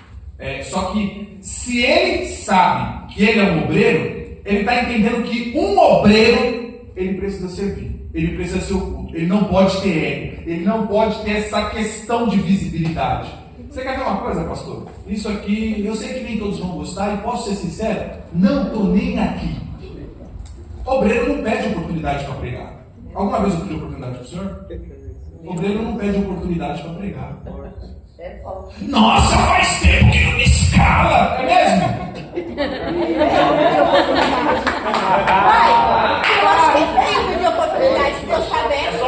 Só que se ele sabe que ele é um obreiro, ele está entendendo que um obreiro ele precisa servir, ele precisa ser oculto, ele não pode ter ego, ele não pode ter essa questão de visibilidade. Você quer ver uma coisa, pastor? Isso aqui, eu sei que nem todos vão gostar, e posso ser sincero, não estou nem aqui. Obreiro não pede oportunidade para pregar. Alguma vez eu pedi oportunidade para o senhor? Obreiro não pede oportunidade para pregar. Nossa, faz tempo que não me escala, é mesmo? Eu acho que tem de oportunidade, Deus está vendo.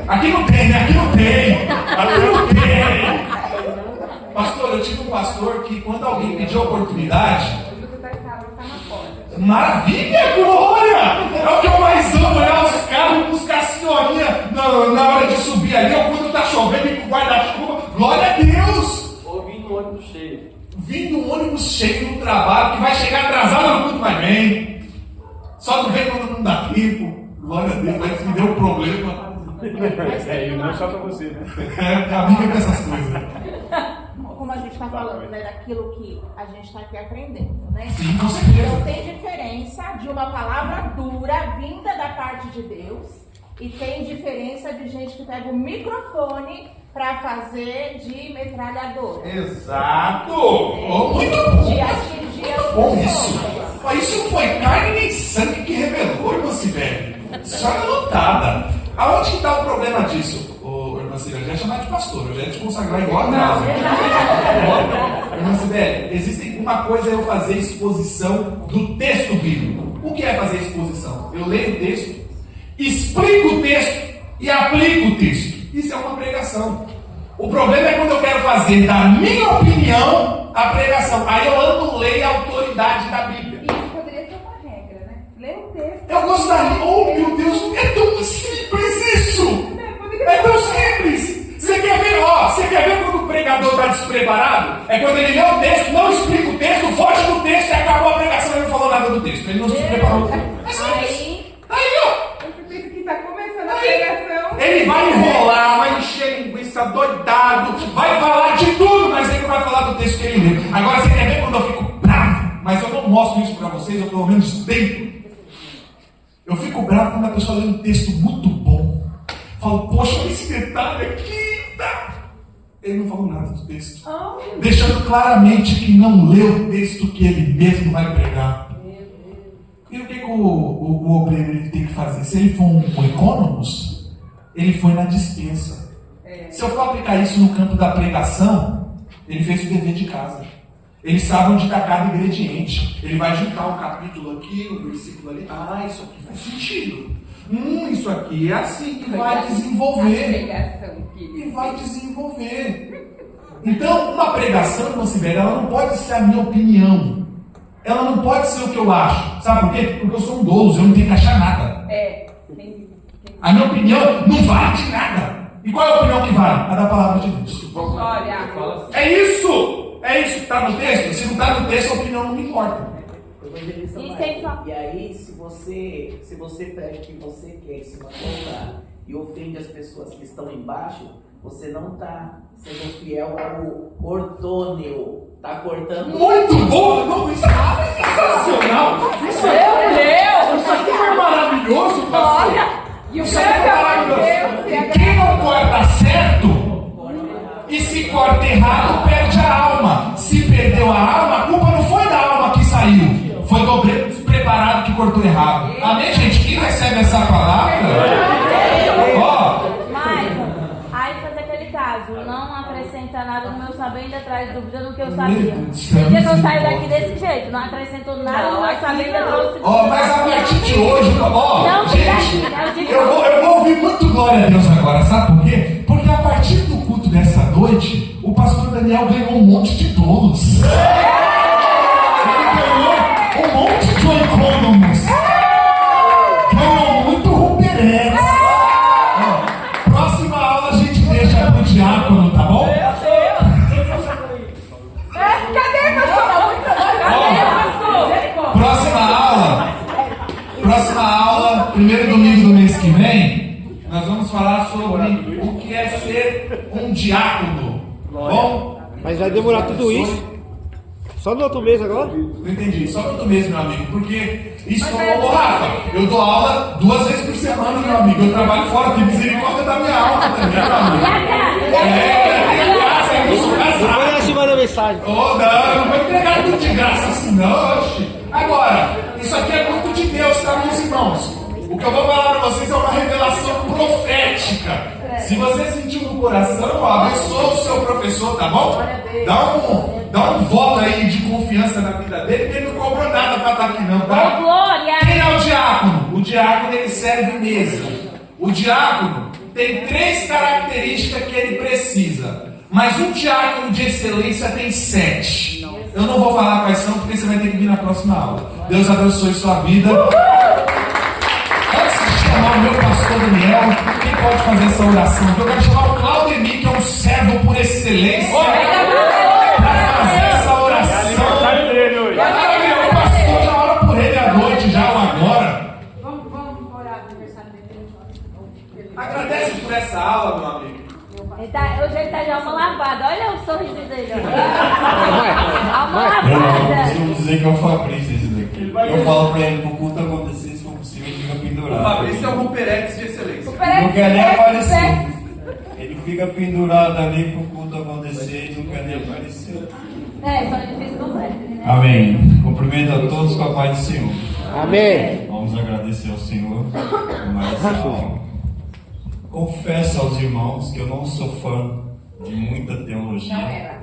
Aqui não tem, né? Aqui não tem. Pastor, eu tive um pastor que quando alguém pediu oportunidade, maravilha, glória! É o que eu mais amo, olhar os carros, buscar a senhorinha na hora de subir ali, ou quando tá chovendo e com guarda-chuva, glória a Deus! Ou vindo um ônibus cheio. Vindo um ônibus cheio no trabalho, que vai chegar atrasado no culto, mas vem. Só não vem quando não dá tempo. Glória a Deus, mas me deu um problema. Não é só para você, né? A Bíblia com essas coisas. Como a gente está falando, né, daquilo que a gente está aqui aprendendo, né? Sim, com certeza. Então tem diferença de uma palavra dura vinda da parte de Deus e tem diferença de gente que pega o microfone para fazer de metralhadora. Exato! Muito bom! De atingir as bom pessoas. isso! Mas isso não foi carne nem sangue que revelou, irmã Sibeli. Só anotada. Aonde que está o problema disso? Irmã Sibeli, eu já ia chamar de pastor, eu já ia te consagrar igual a casa. Irmã Sibeli, existe uma coisa é eu fazer exposição do texto bíblico. O que é fazer exposição? Eu leio o texto, explico o texto e aplico o texto. Isso é uma pregação. O problema é quando eu quero fazer da minha opinião a pregação. Aí eu anulei a autoridade da Bíblia. Isso poderia ser uma regra, né? Ler o texto. Eu gostaria, oh meu Deus, é tão simples isso! É tão simples! Você quer ver quando o pregador está despreparado? É quando ele lê o texto, não explica o texto, foge do texto e acabou a pregação e não falou nada do texto. Ele não se preparou. É simples. Aí, ó! Você pensa que está começando a pregação. Ele vai enrolar, vai encher linguiça, doidado, vai falar de tudo, mas ele não vai falar do texto que ele leu. Agora você quer ver quando eu fico bravo? Mas eu não mostro isso para vocês, eu pelo menos tento. Eu fico bravo quando a pessoa lê um texto muito bom. Falo, poxa, esse detalhe aqui, tá? Ele não falou nada do texto. Deixando claramente que não leu o texto que ele mesmo vai pregar. E o que o obreiro ele tem que fazer? Se ele for um economos, ele foi na dispensa. Se eu for aplicar isso no campo da pregação, ele fez o dever de casa. Ele sabe onde está cada ingrediente. Ele vai juntar um capítulo aqui, um versículo ali. Ah, isso aqui faz sentido. Isso aqui é assim. E vai desenvolver. E vai desenvolver. Então, uma pregação, irmã Sibeli, ela não pode ser a minha opinião. Ela não pode ser o que eu acho. Sabe por quê? Porque eu sou um doloso, eu não tenho que achar nada. A minha opinião não vale de nada. E qual é a opinião que vale? A da palavra de Deus. É isso! É isso que está no texto. Se não está no texto, a opinião não me importa. E aí, se você prega o que você quer em cima do altar e ofende as pessoas que estão embaixo, você não está sendo fiel ao ortôneo. Está cortando. Muito bom! Não, isso é sensacional! Isso aqui foi maravilhoso, pastor! Isso aqui foi maravilhoso! E quem não corta certo e se corta errado, pega estou errado. Amém, gente? Quem recebe essa palavra? Ó. Michael, aí fazer aquele caso, não acrescenta nada no meu saber, ainda traz dúvida no que eu sabia. No dia que eu saio daqui desse jeito, não acrescentou nada no meu saber, ainda trouxe. Ó, mas a partir de hoje, ó, não, gente, eu vou ouvir muito glória a Deus agora, sabe por quê? Porque a partir do culto dessa noite, o pastor Daniel ganhou um monte de donos. Ele ganhou um monte de econômicos. Ganhou muito Ruperex. Próxima aula a gente deixa pro diácono, tá bom? Cadê, pastor? Próxima aula, primeiro domingo do mês que vem, nós vamos falar sobre o que é ser um diácono. Bom? Mas vai demorar tudo isso? Só no outro mês agora? Não entendi, só no outro mês, meu amigo, porque isso como Rafa, eu dou aula 2 vezes por semana, meu amigo, eu trabalho fora, tem misericórdia da minha alma também, meu amigo. Depois ela te manda mensagem. Não vou entregar tudo de graça assim, não, oxe. Agora, isso aqui é muito de Deus, tá, meus irmãos? O que eu vou falar para vocês é uma revelação profética. Se você sentiu no coração, abençoa o seu professor, tá bom? Dá um voto aí de confiança na vida dele, porque ele não cobrou nada para estar aqui não, tá? Quem é o diácono? O diácono, ele serve mesa. O diácono tem 3 características que ele precisa. Mas um diácono de excelência tem 7. Eu não vou falar quais são, porque você vai ter que vir na próxima aula. Deus abençoe sua vida. Antes de chamar o meu pastor Daniel, quem pode fazer essa oração? Eu quero chamar o Claudemir, que é um servo por excelência, para fazer essa oração. O pastor já ora por ele à noite, já ou agora. Vamos orar no aniversário dele. Agradece por essa aula, meu amigo. Hoje ele tá de alma lavada, olha o sorriso dele. Alma lavada. Eu costumo dizer que é o Fabrício esse daqui. Eu falo pra ele, pro culto acontecer, se for possível, ele fica pendurado. O Fabrício é o Ruperex de excelência. Não quer nem aparecer. Ele fica pendurado ali pro culto acontecer e não quer nem aparecer. Só difícil não é. Amém. Cumprimento a todos com a paz do Senhor. Amém. Vamos agradecer ao Senhor por mais essa aula. Confesso aos irmãos que eu não sou fã de muita teologia.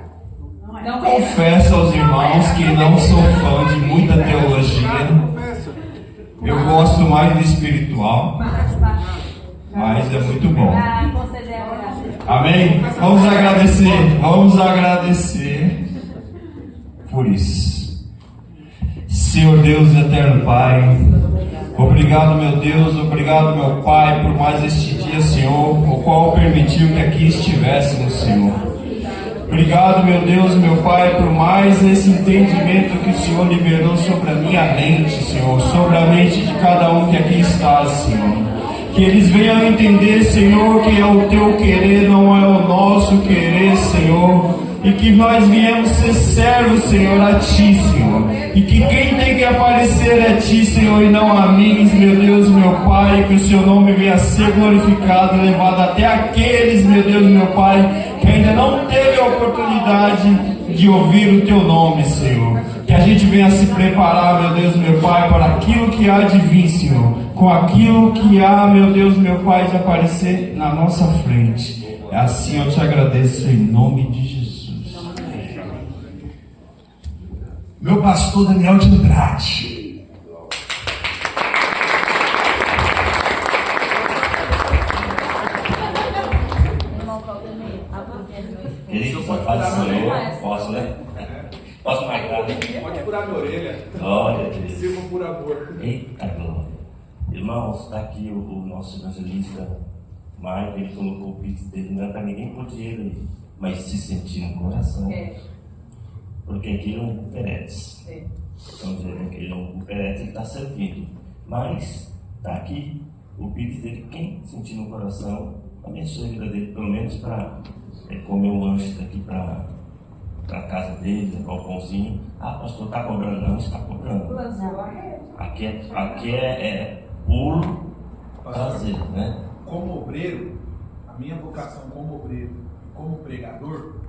Confesso aos irmãos que não sou fã de muita teologia. Eu gosto mais do espiritual, mas é muito bom. Amém? Vamos agradecer por isso. Senhor Deus eterno Pai, obrigado, meu Deus, obrigado, meu Pai, por mais este dia, Senhor, o qual permitiu que aqui estivéssemos, Senhor. Obrigado, meu Deus, meu Pai, por mais esse entendimento que o Senhor liberou sobre a minha mente, Senhor, sobre a mente de cada um que aqui está, Senhor. Que eles venham entender, Senhor, que é o Teu querer, não é o nosso querer, Senhor. E que nós viemos ser servos, Senhor, a Ti, Senhor. E que quem tem que aparecer é Ti, Senhor, e não a mim, meu Deus, meu Pai. Que o Seu nome venha a ser glorificado, levado até aqueles, meu Deus, meu Pai, que ainda não teve a oportunidade de ouvir o Teu nome, Senhor. Que a gente venha se preparar, meu Deus, meu Pai, para aquilo que há de vir, Senhor. Com aquilo que há, meu Deus, meu Pai, de aparecer na nossa frente. Assim eu te agradeço em nome de Jesus. Meu pastor Daniel de Andrade. Querido, paz do Senhor, posso, né? Posso marcar? Pode furar minha orelha. Glória a Deus. Sirva por amor. Eita glória. Irmãos, está aqui o nosso evangelista Mike, ele colocou o pix dele, não é para ninguém por dinheiro, mas se sentir no coração. Porque aqui é um Peretz. Vamos dizer que ele é um Peretz, ele está servindo. Mas está aqui o pix dele, quem sentir no coração, abençoe a vida dele, pelo menos para comer um lanche daqui para a casa dele, levar o pãozinho. Pastor, está cobrando? Não, está cobrando. Aqui é puro prazer, né? Como obreiro, a minha vocação como obreiro, como pregador,